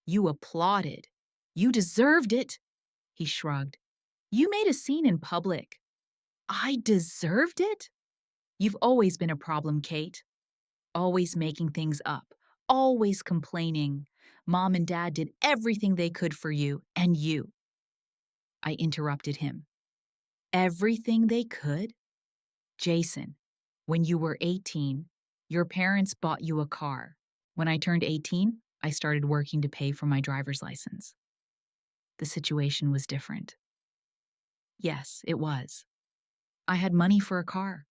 You applauded. You deserved it. He shrugged. You made a scene in public. I deserved it? You've always been a problem, Kate. Always making things up. Always complaining. Mom and Dad did everything they could for you, and you. I interrupted him. Everything they could? Jason, when you were 18, your parents bought you a car. When I turned 18, I started working to pay for my driver's license. The situation was different. Yes, it was. I had money for a car,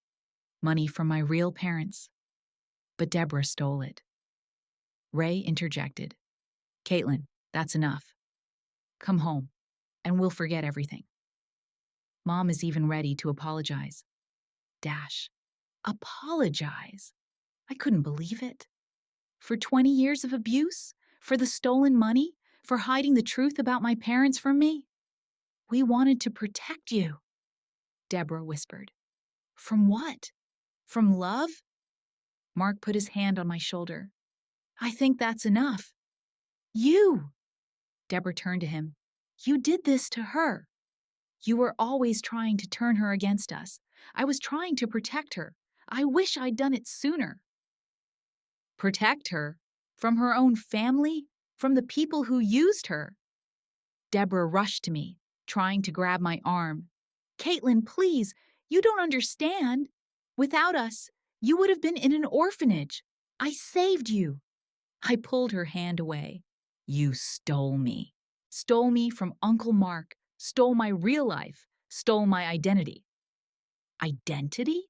money from my real parents. But Deborah stole it. Ray interjected. Caitlin, that's enough. Come home, and we'll forget everything. Mom is even ready to apologize. Dash. Apologize? I couldn't believe it. For 20 years of abuse? For the stolen money? For hiding the truth about my parents from me? We wanted to protect you, Deborah whispered. From what? From love? Mark put his hand on my shoulder. I think that's enough. You! Deborah turned to him. You did this to her. You were always trying to turn her against us. I was trying to protect her. I wish I'd done it sooner. Protect her? From her own family? From the people who used her? Deborah rushed to me, trying to grab my arm. Caitlin, please, you don't understand. Without us, you would have been in an orphanage. I saved you. I pulled her hand away. You stole me. Stole me from Uncle Mark. Stole my real life. Stole my identity. Identity?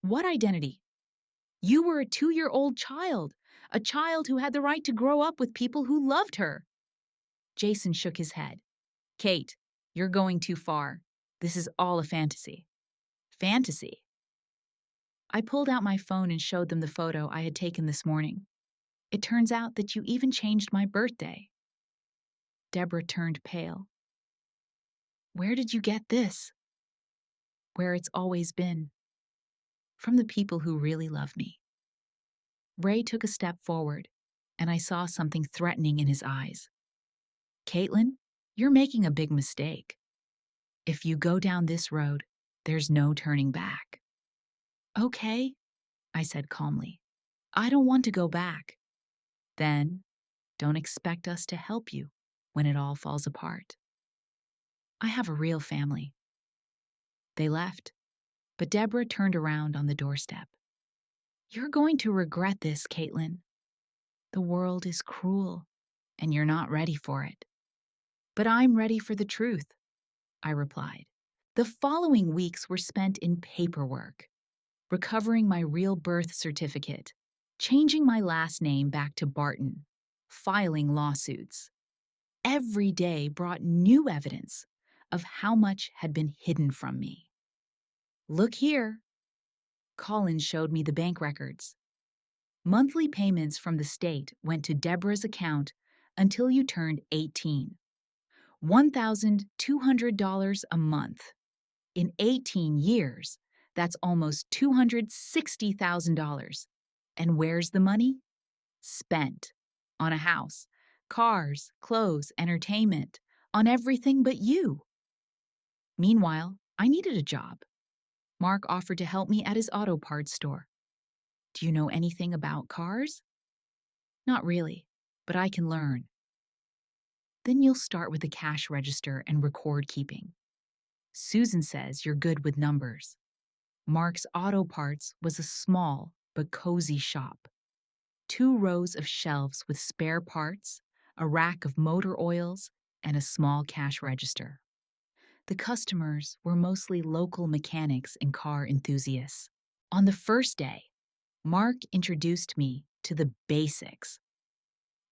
What identity? You were a 2-year-old child, a child who had the right to grow up with people who loved her. Jason shook his head. Kate, you're going too far. This is all a fantasy. Fantasy? I pulled out my phone and showed them the photo I had taken this morning. It turns out that you even changed my birthday. Deborah turned pale. Where did you get this? Where it's always been. From the people who really love me. Ray took a step forward, and I saw something threatening in his eyes. Caitlin, you're making a big mistake. If you go down this road, there's no turning back. Okay, I said calmly. I don't want to go back. Then, don't expect us to help you when it all falls apart. I have a real family. They left, but Deborah turned around on the doorstep. You're going to regret this, Caitlin. The world is cruel, and you're not ready for it. But I'm ready for the truth, I replied. The following weeks were spent in paperwork, recovering my real birth certificate, changing my last name back to Barton, filing lawsuits. Every day brought new evidence of how much had been hidden from me. Look here. Colin showed me the bank records. Monthly payments from the state went to Deborah's account until you turned 18. $1,200 a month. In 18 years, that's almost $260,000. And where's the money? Spent. On a house, cars, clothes, entertainment, on everything but you. Meanwhile, I needed a job. Mark offered to help me at his auto parts store. Do you know anything about cars? Not really, but I can learn. Then you'll start with the cash register and record keeping. Susan says you're good with numbers. Mark's Auto Parts was a small but cozy shop. 2 rows of shelves with spare parts, a rack of motor oils, and a small cash register. The customers were mostly local mechanics and car enthusiasts. On the first day, Mark introduced me to the basics.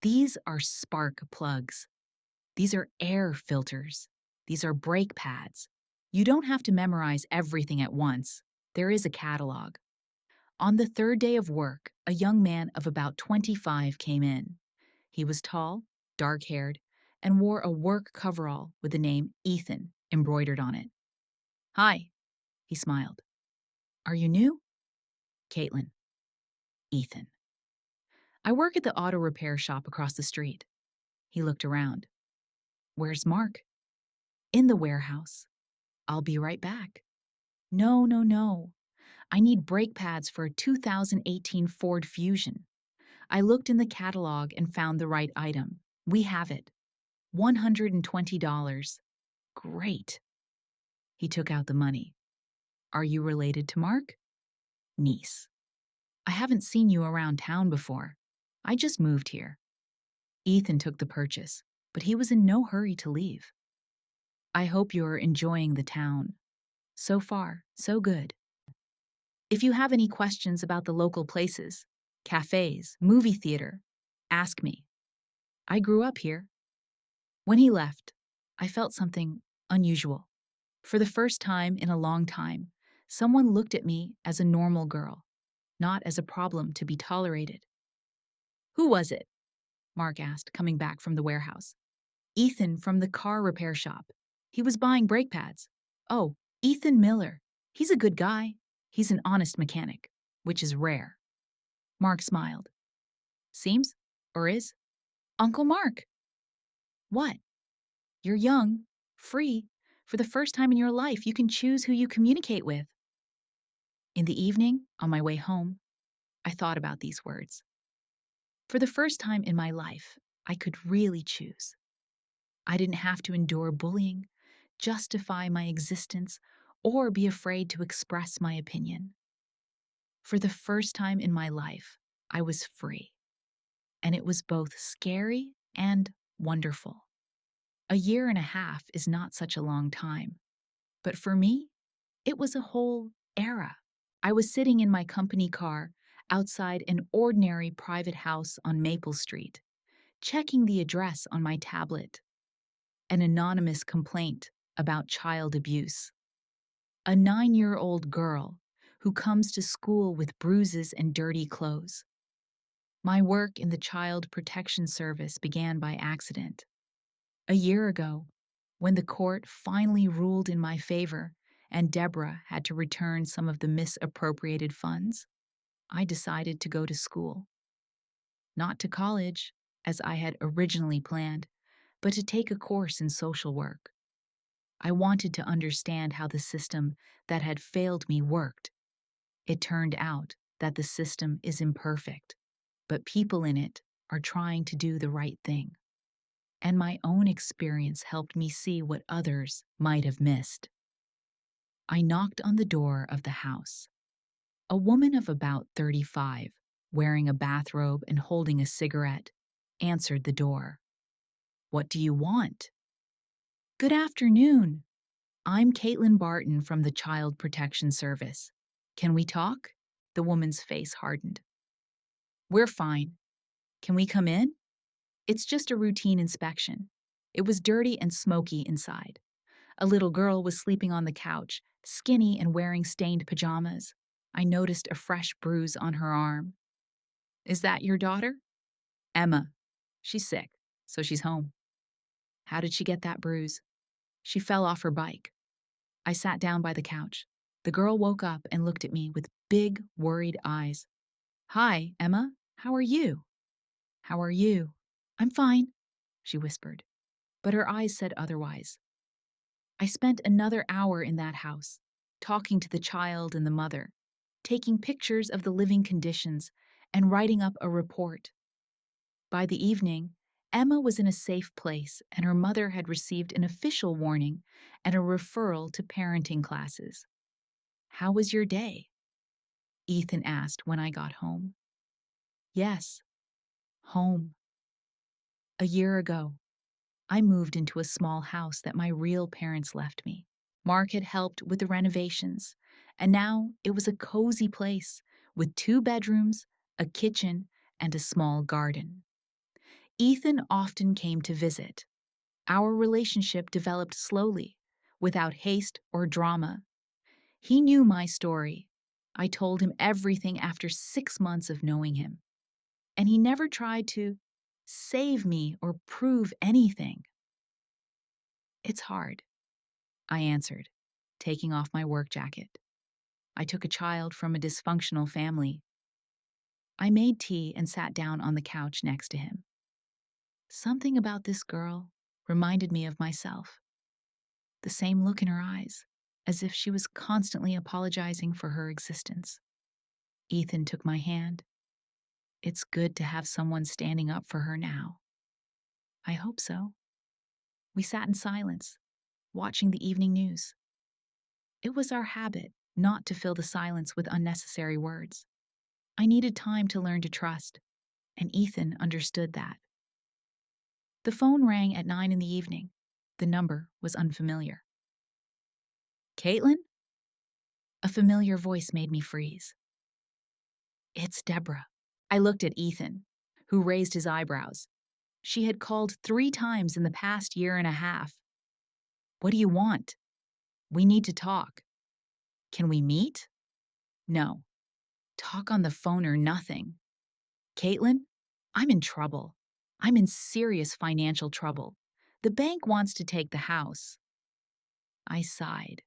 These are spark plugs. These are air filters. These are brake pads. You don't have to memorize everything at once. There is a catalog. On the third day of work, a young man of about 25 came in. He was tall, dark-haired, and wore a work coverall with the name Ethan embroidered on it. "Hi," he smiled. "Are you new?" "Caitlin." "Ethan." "I work at the auto repair shop across the street." He looked around. "Where's Mark?" "In the warehouse." "I'll be right back." "No, no, no. I need brake pads for a 2018 Ford Fusion." I looked in the catalog and found the right item. "We have it. $120. "Great." He took out the money. "Are you related to Mark?" "Niece." "I haven't seen you around town before. I just moved here." Ethan took the purchase, but he was in no hurry to leave. "I hope you're enjoying the town. So far, so good. If you have any questions about the local places, cafes, movie theater, ask me. I grew up here." When he left, I felt something unusual. For the first time in a long time, someone looked at me as a normal girl, not as a problem to be tolerated. "Who was it?" Mark asked, coming back from the warehouse. "Ethan from the car repair shop. He was buying brake pads." "Oh, Ethan Miller. He's a good guy. He's an honest mechanic, which is rare." Mark smiled. "Seems? Or is?" "Uncle Mark." "What?" "You're young, free. For the first time in your life, you can choose who you communicate with." In the evening, on my way home, I thought about these words. For the first time in my life, I could really choose. I didn't have to endure bullying, justify my existence, or be afraid to express my opinion. For the first time in my life, I was free. And it was both scary and wonderful. A year and a half is not such a long time. But for me, it was a whole era. I was sitting in my company car outside an ordinary private house on Maple Street, checking the address on my tablet. An anonymous complaint about child abuse. A 9-year-old girl who comes to school with bruises and dirty clothes. My work in the Child Protection Service began by accident. A year ago, when the court finally ruled in my favor and Deborah had to return some of the misappropriated funds, I decided to go to school. Not to college, as I had originally planned, but to take a course in social work. I wanted to understand how the system that had failed me worked. It turned out that the system is imperfect, but people in it are trying to do the right thing. And my own experience helped me see what others might have missed. I knocked on the door of the house. A woman of about 35, wearing a bathrobe and holding a cigarette, answered the door. "What do you want?" "Good afternoon. I'm Caitlin Barton from the Child Protection Service. Can we talk?" The woman's face hardened. "We're fine. Can we come in?" "It's just a routine inspection." It was dirty and smoky inside. A little girl was sleeping on the couch, skinny and wearing stained pajamas. I noticed a fresh bruise on her arm. "Is that your daughter?" "Emma. She's sick, so she's home." "How did she get that bruise?" "She fell off her bike." I sat down by the couch. The girl woke up and looked at me with big, worried eyes. "Hi, Emma. How are you?" "How are you?" "I'm fine," she whispered. But her eyes said otherwise. I spent another hour in that house, talking to the child and the mother, taking pictures of the living conditions, and writing up a report. By the evening, Emma was in a safe place, and her mother had received an official warning and a referral to parenting classes. "How was your day?" Ethan asked when I got home. "Yes, home. A year ago, I moved into a small house that my real parents left me. Mark had helped with the renovations, and now it was a cozy place with 2 bedrooms, a kitchen, and a small garden. Ethan often came to visit. Our relationship developed slowly, without haste or drama. He knew my story. I told him everything after 6 months of knowing him, and he never tried to save me or prove anything. "It's hard," I answered, taking off my work jacket. I took a child from a dysfunctional family. I made tea and sat down on the couch next to him. Something about this girl reminded me of myself. The same look in her eyes, as if she was constantly apologizing for her existence. Ethan took my hand. "It's good to have someone standing up for her now." "I hope so." We sat in silence, watching the evening news. It was our habit not to fill the silence with unnecessary words. I needed time to learn to trust, and Ethan understood that. The phone rang at 9 in the evening. The number was unfamiliar. "Caitlin?" A familiar voice made me freeze. "It's Deborah." I looked at Ethan, who raised his eyebrows. She had called 3 times in the past year and a half. "What do you want?" "We need to talk." "Can we meet?" "No. Talk on the phone or nothing." "Caitlin, I'm in trouble. I'm in serious financial trouble. The bank wants to take the house." I sighed.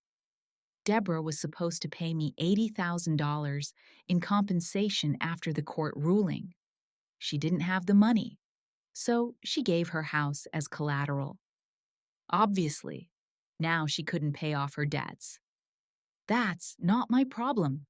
Deborah was supposed to pay me $80,000 in compensation after the court ruling. She didn't have the money, so she gave her house as collateral. Obviously, now she couldn't pay off her debts. That's not my problem.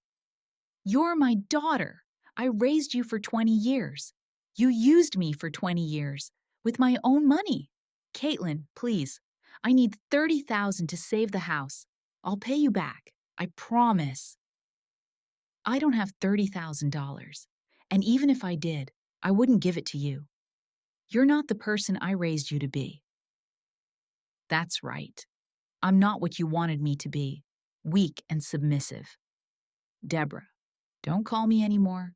"You're my daughter. I raised you for 20 years. You used me for 20 years with my own money. Caitlin, please. I need 30,000 to save the house. I'll pay you back. I promise." "I don't have $30,000, and even if I did, I wouldn't give it to you. You're not the person I raised you to be." "That's right. I'm not what you wanted me to be, weak and submissive. Deborah, don't call me anymore."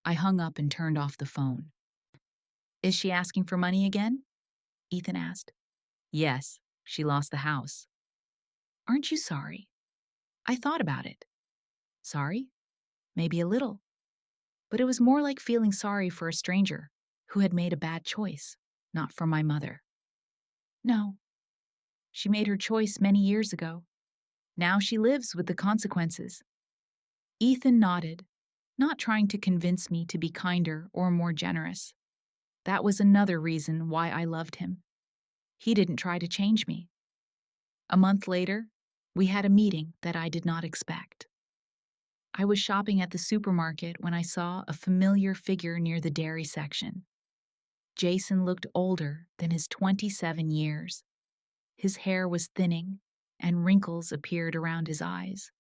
I hung up and turned off the phone. "Is she asking for money again?" Ethan asked. "Yes, she lost the house." "Aren't you sorry?" I thought about it. Sorry? Maybe a little. But it was more like feeling sorry for a stranger who had made a bad choice, not for my mother. "No. She made her choice many years ago. Now she lives with the consequences." Ethan nodded, not trying to convince me to be kinder or more generous. That was another reason why I loved him. He didn't try to change me. A month later, we had a meeting that I did not expect. I was shopping at the supermarket when I saw a familiar figure near the dairy section. Jason looked older than his 27 years. His hair was thinning, and wrinkles appeared around his eyes.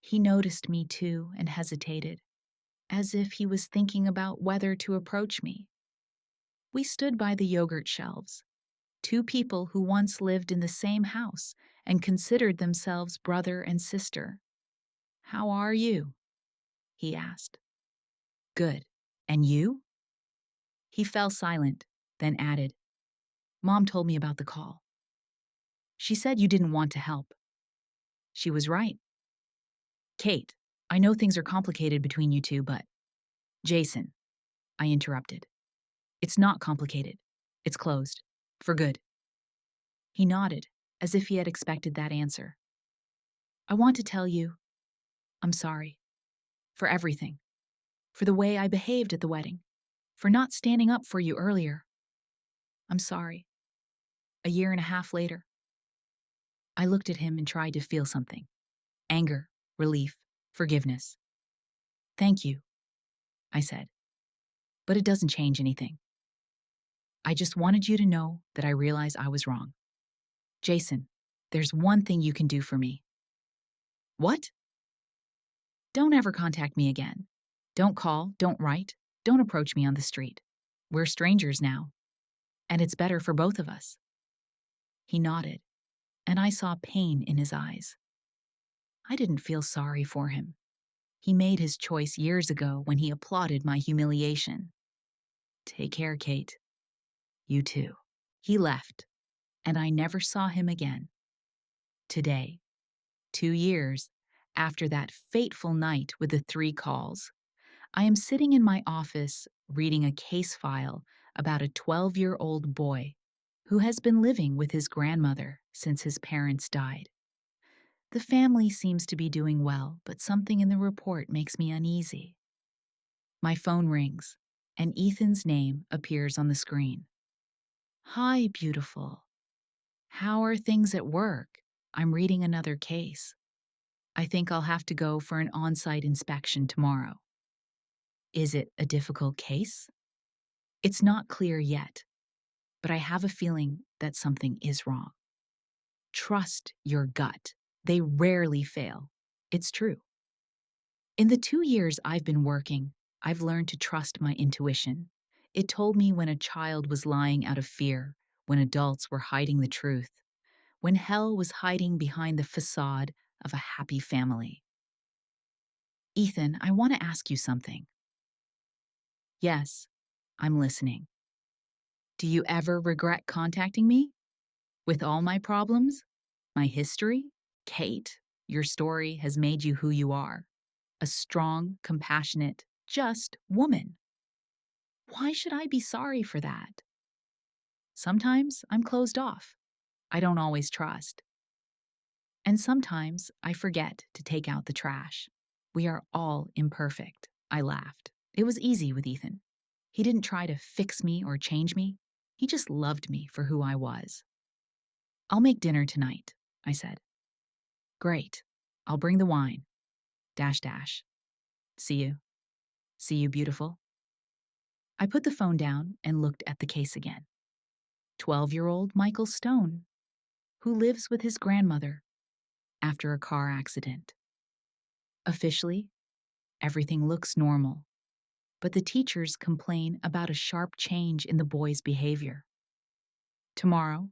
He noticed me too and hesitated, as if he was thinking about whether to approach me. We stood by the yogurt shelves, 2 people who once lived in the same house and considered themselves brother and sister. "How are you?" he asked. "Good. And you?" He fell silent, then added, "Mom told me about the call. She said you didn't want to help." She was right. "Kate, I know things are complicated between you two, but—" "Jason," I interrupted. "It's not complicated. It's closed. For good." He nodded, as if he had expected that answer. "I want to tell you, I'm sorry. For everything. For the way I behaved at the wedding. For not standing up for you earlier. I'm sorry." A year and a half later. I looked at him and tried to feel something. Anger, relief, forgiveness. "Thank you," I said. "But it doesn't change anything." I just wanted you to know that I realize I was wrong. Jason, there's one thing you can do for me. What? Don't ever contact me again. Don't call, don't write, don't approach me on the street. We're strangers now, and it's better for both of us. He nodded, and I saw pain in his eyes. I didn't feel sorry for him. He made his choice years ago when he applauded my humiliation. Take care, Kate. You too. He left, and I never saw him again. Today, 2 years after that fateful night with the 3 calls, I am sitting in my office reading a case file about a 12-year-old boy who has been living with his grandmother since his parents died. The family seems to be doing well, but something in the report makes me uneasy. My phone rings, and Ethan's name appears on the screen. Hi, beautiful. How are things at work? I'm reading another case. I think I'll have to go for an on-site inspection tomorrow. Is it a difficult case? It's not clear yet, but I have a feeling that something is wrong. Trust your gut. They rarely fail. It's true. In the 2 years I've been working, I've learned to trust my intuition. It told me when a child was lying out of fear, when adults were hiding the truth, when hell was hiding behind the facade of a happy family. Ethan, I want to ask you something. Yes, I'm listening. Do you ever regret contacting me? With all my problems, my history, Kate, your story has made you who you are. A strong, compassionate, just woman. Why should I be sorry for that? Sometimes I'm closed off. I don't always trust. And sometimes I forget to take out the trash. We are all imperfect. I laughed. It was easy with Ethan. He didn't try to fix me or change me. He just loved me for who I was. I'll make dinner tonight, I said. Great. I'll bring the wine. Dash dash. See you. See you, beautiful. I put the phone down and looked at the case again. 12-year-old Michael Stone, who lives with his grandmother after a car accident. Officially, everything looks normal, but the teachers complain about a sharp change in the boy's behavior. Tomorrow,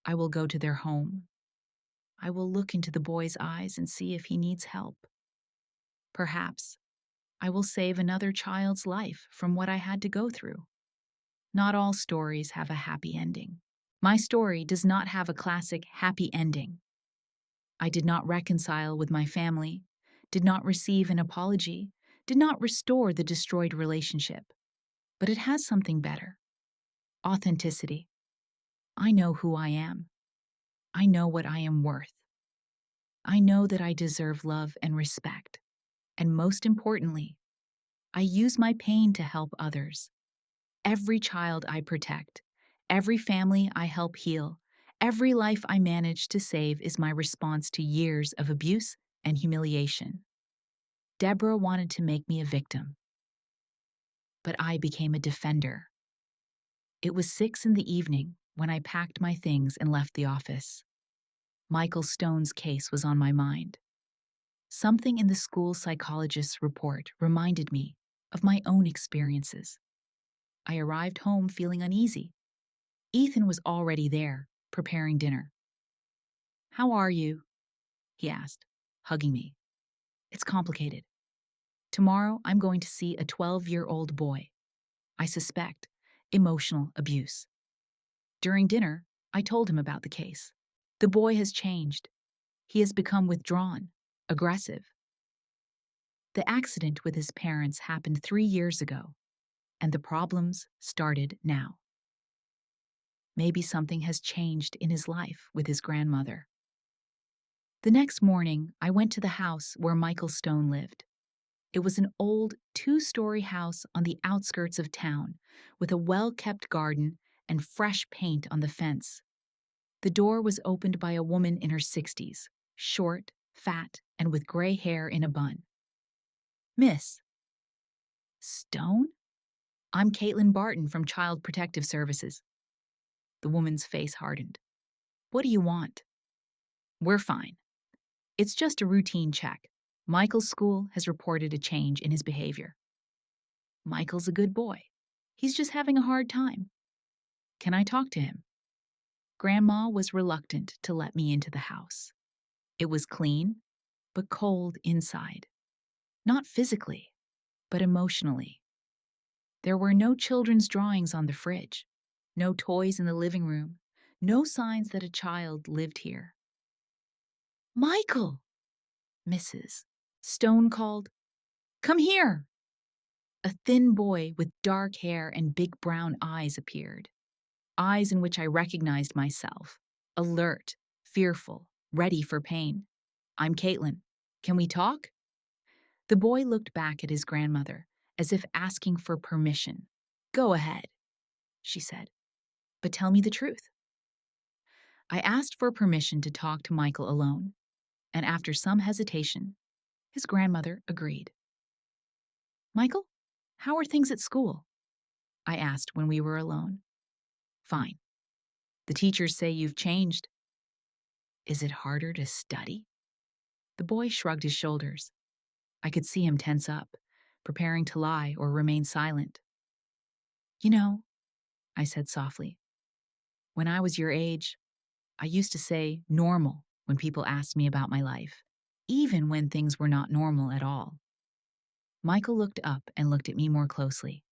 I will go to their home. I will look into the boy's eyes and see if he needs help. Perhaps I will save another child's life from what I had to go through. Not all stories have a happy ending. My story does not have a classic happy ending. I did not reconcile with my family, did not receive an apology, did not restore the destroyed relationship. But it has something better. Authenticity. I know who I am. I know what I am worth. I know that I deserve love and respect. And most importantly, I use my pain to help others. Every child I protect, every family I help heal, every life I manage to save is my response to years of abuse and humiliation. Deborah wanted to make me a victim, but I became a defender. It was 6 in the evening when I packed my things and left the office. Michael Stone's case was on my mind. Something in the school psychologist's report reminded me of my own experiences. I arrived home feeling uneasy. Ethan was already there, preparing dinner. How are you? He asked, hugging me. It's complicated. Tomorrow I'm going to see a 12-year-old boy. I suspect emotional abuse. During dinner, I told him about the case. The boy has changed. He has become withdrawn, aggressive. The accident with his parents happened 3 years ago, and the problems started now. Maybe something has changed in his life with his grandmother. The next morning, I went to the house where Michael Stone lived. It was an old 2-story house on the outskirts of town, with a well-kept garden and fresh paint on the fence. The door was opened by a woman in her 60s, short, fat, and with gray hair in a bun. Miss Stone? I'm Caitlin Barton from Child Protective Services. The woman's face hardened. What do you want? We're fine. It's just a routine check. Michael's school has reported a change in his behavior. Michael's a good boy. He's just having a hard time. Can I talk to him? Grandma was reluctant to let me into the house. It was clean, but cold inside. Not physically, but emotionally. There were no children's drawings on the fridge, no toys in the living room, no signs that a child lived here. Michael! Mrs. Stone called. Come here! A thin boy with dark hair and big brown eyes appeared. Eyes in which I recognized myself. Alert, fearful, ready for pain. I'm Caitlin. Can we talk? The boy looked back at his grandmother, as if asking for permission. Go ahead, she said. But tell me the truth. I asked for permission to talk to Michael alone, and after some hesitation, his grandmother agreed. Michael, how are things at school? I asked when we were alone. Fine. The teachers say you've changed. Is it harder to study? The boy shrugged his shoulders. I could see him tense up, preparing to lie or remain silent. You know, I said softly, when I was your age, I used to say normal when people asked me about my life, even when things were not normal at all. Michael looked up and looked at me more closely.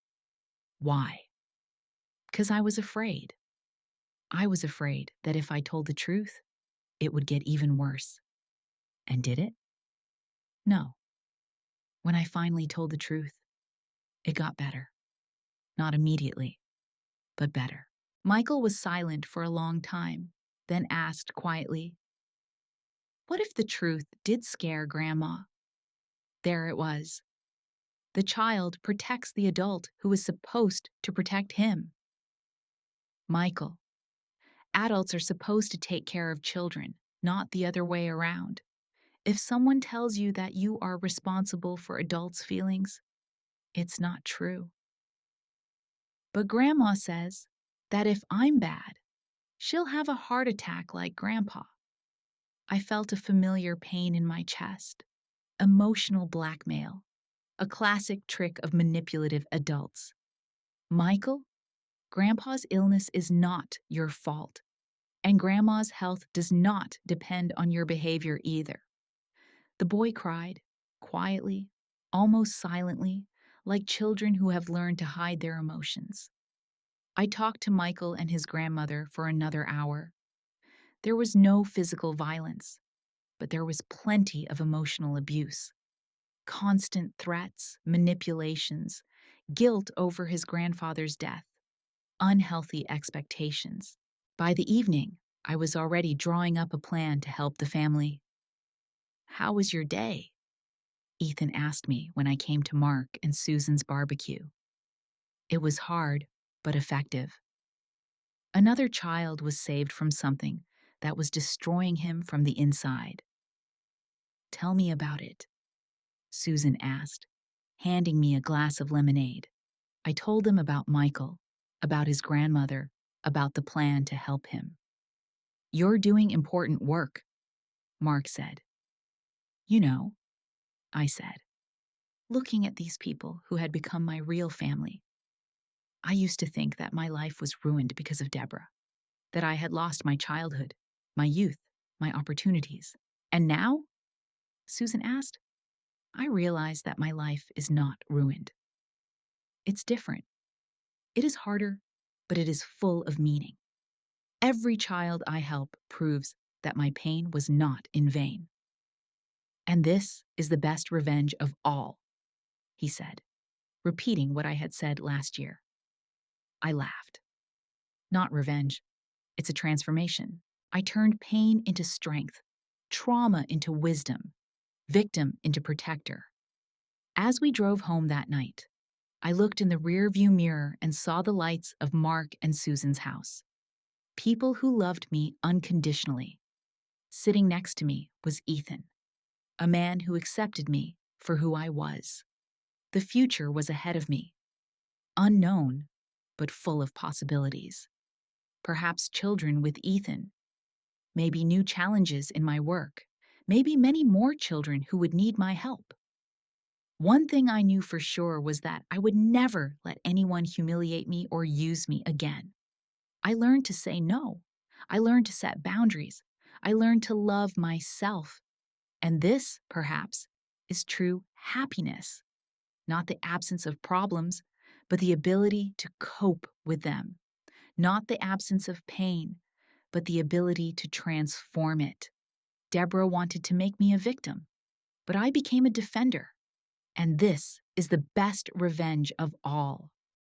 Why? Because I was afraid. I was afraid that if I told the truth, it would get even worse. And did it? No. When I finally told the truth, it got better. Not immediately, but better. Michael was silent for a long time, then asked quietly, what if the truth did scare Grandma? There it was. The child protects the adult who is supposed to protect him. Michael, adults are supposed to take care of children, not the other way around. If someone tells you that you are responsible for adults' feelings, it's not true. But Grandma says that if I'm bad, she'll have a heart attack like Grandpa. I felt a familiar pain in my chest. Emotional blackmail, a classic trick of manipulative adults. Michael, Grandpa's illness is not your fault, and Grandma's health does not depend on your behavior either. The boy cried, quietly, almost silently, like children who have learned to hide their emotions. I talked to Michael and his grandmother for another hour. There was no physical violence, but there was plenty of emotional abuse. Constant threats, manipulations, guilt over his grandfather's death, unhealthy expectations. By the evening, I was already drawing up a plan to help the family. How was your day? Ethan asked me when I came to Mark and Susan's barbecue. It was hard, but effective. Another child was saved from something that was destroying him from the inside. Tell me about it, Susan asked, handing me a glass of lemonade. I told him about Michael, about his grandmother, about the plan to help him. You're doing important work, Mark said. You know, I said, looking at these people who had become my real family. I used to think that my life was ruined because of Deborah, that I had lost my childhood, my youth, my opportunities. And now? Susan asked. I realized that my life is not ruined. It's different. It is harder, but it is full of meaning. Every child I help proves that my pain was not in vain. And this is the best revenge of all, he said, repeating what I had said last year. I laughed. Not revenge. It's a transformation. I turned pain into strength, trauma into wisdom, victim into protector. As we drove home that night, I looked in the rearview mirror and saw the lights of Mark and Susan's house. People who loved me unconditionally. Sitting next to me was Ethan, a man who accepted me for who I was. The future was ahead of me. unknown, but full of possibilities. Perhaps children with Ethan, maybe new challenges in my work, maybe many more children who would need my help. One thing I knew for sure was that I would never let anyone humiliate me or use me again. I learned to say no. I learned to set boundaries. I learned to love myself. And this, perhaps, is true happiness, not the absence of problems, but the ability to cope with them, not the absence of pain, but the ability to transform it. Deborah wanted to make me a victim, but I became a defender. And this is the best revenge of all.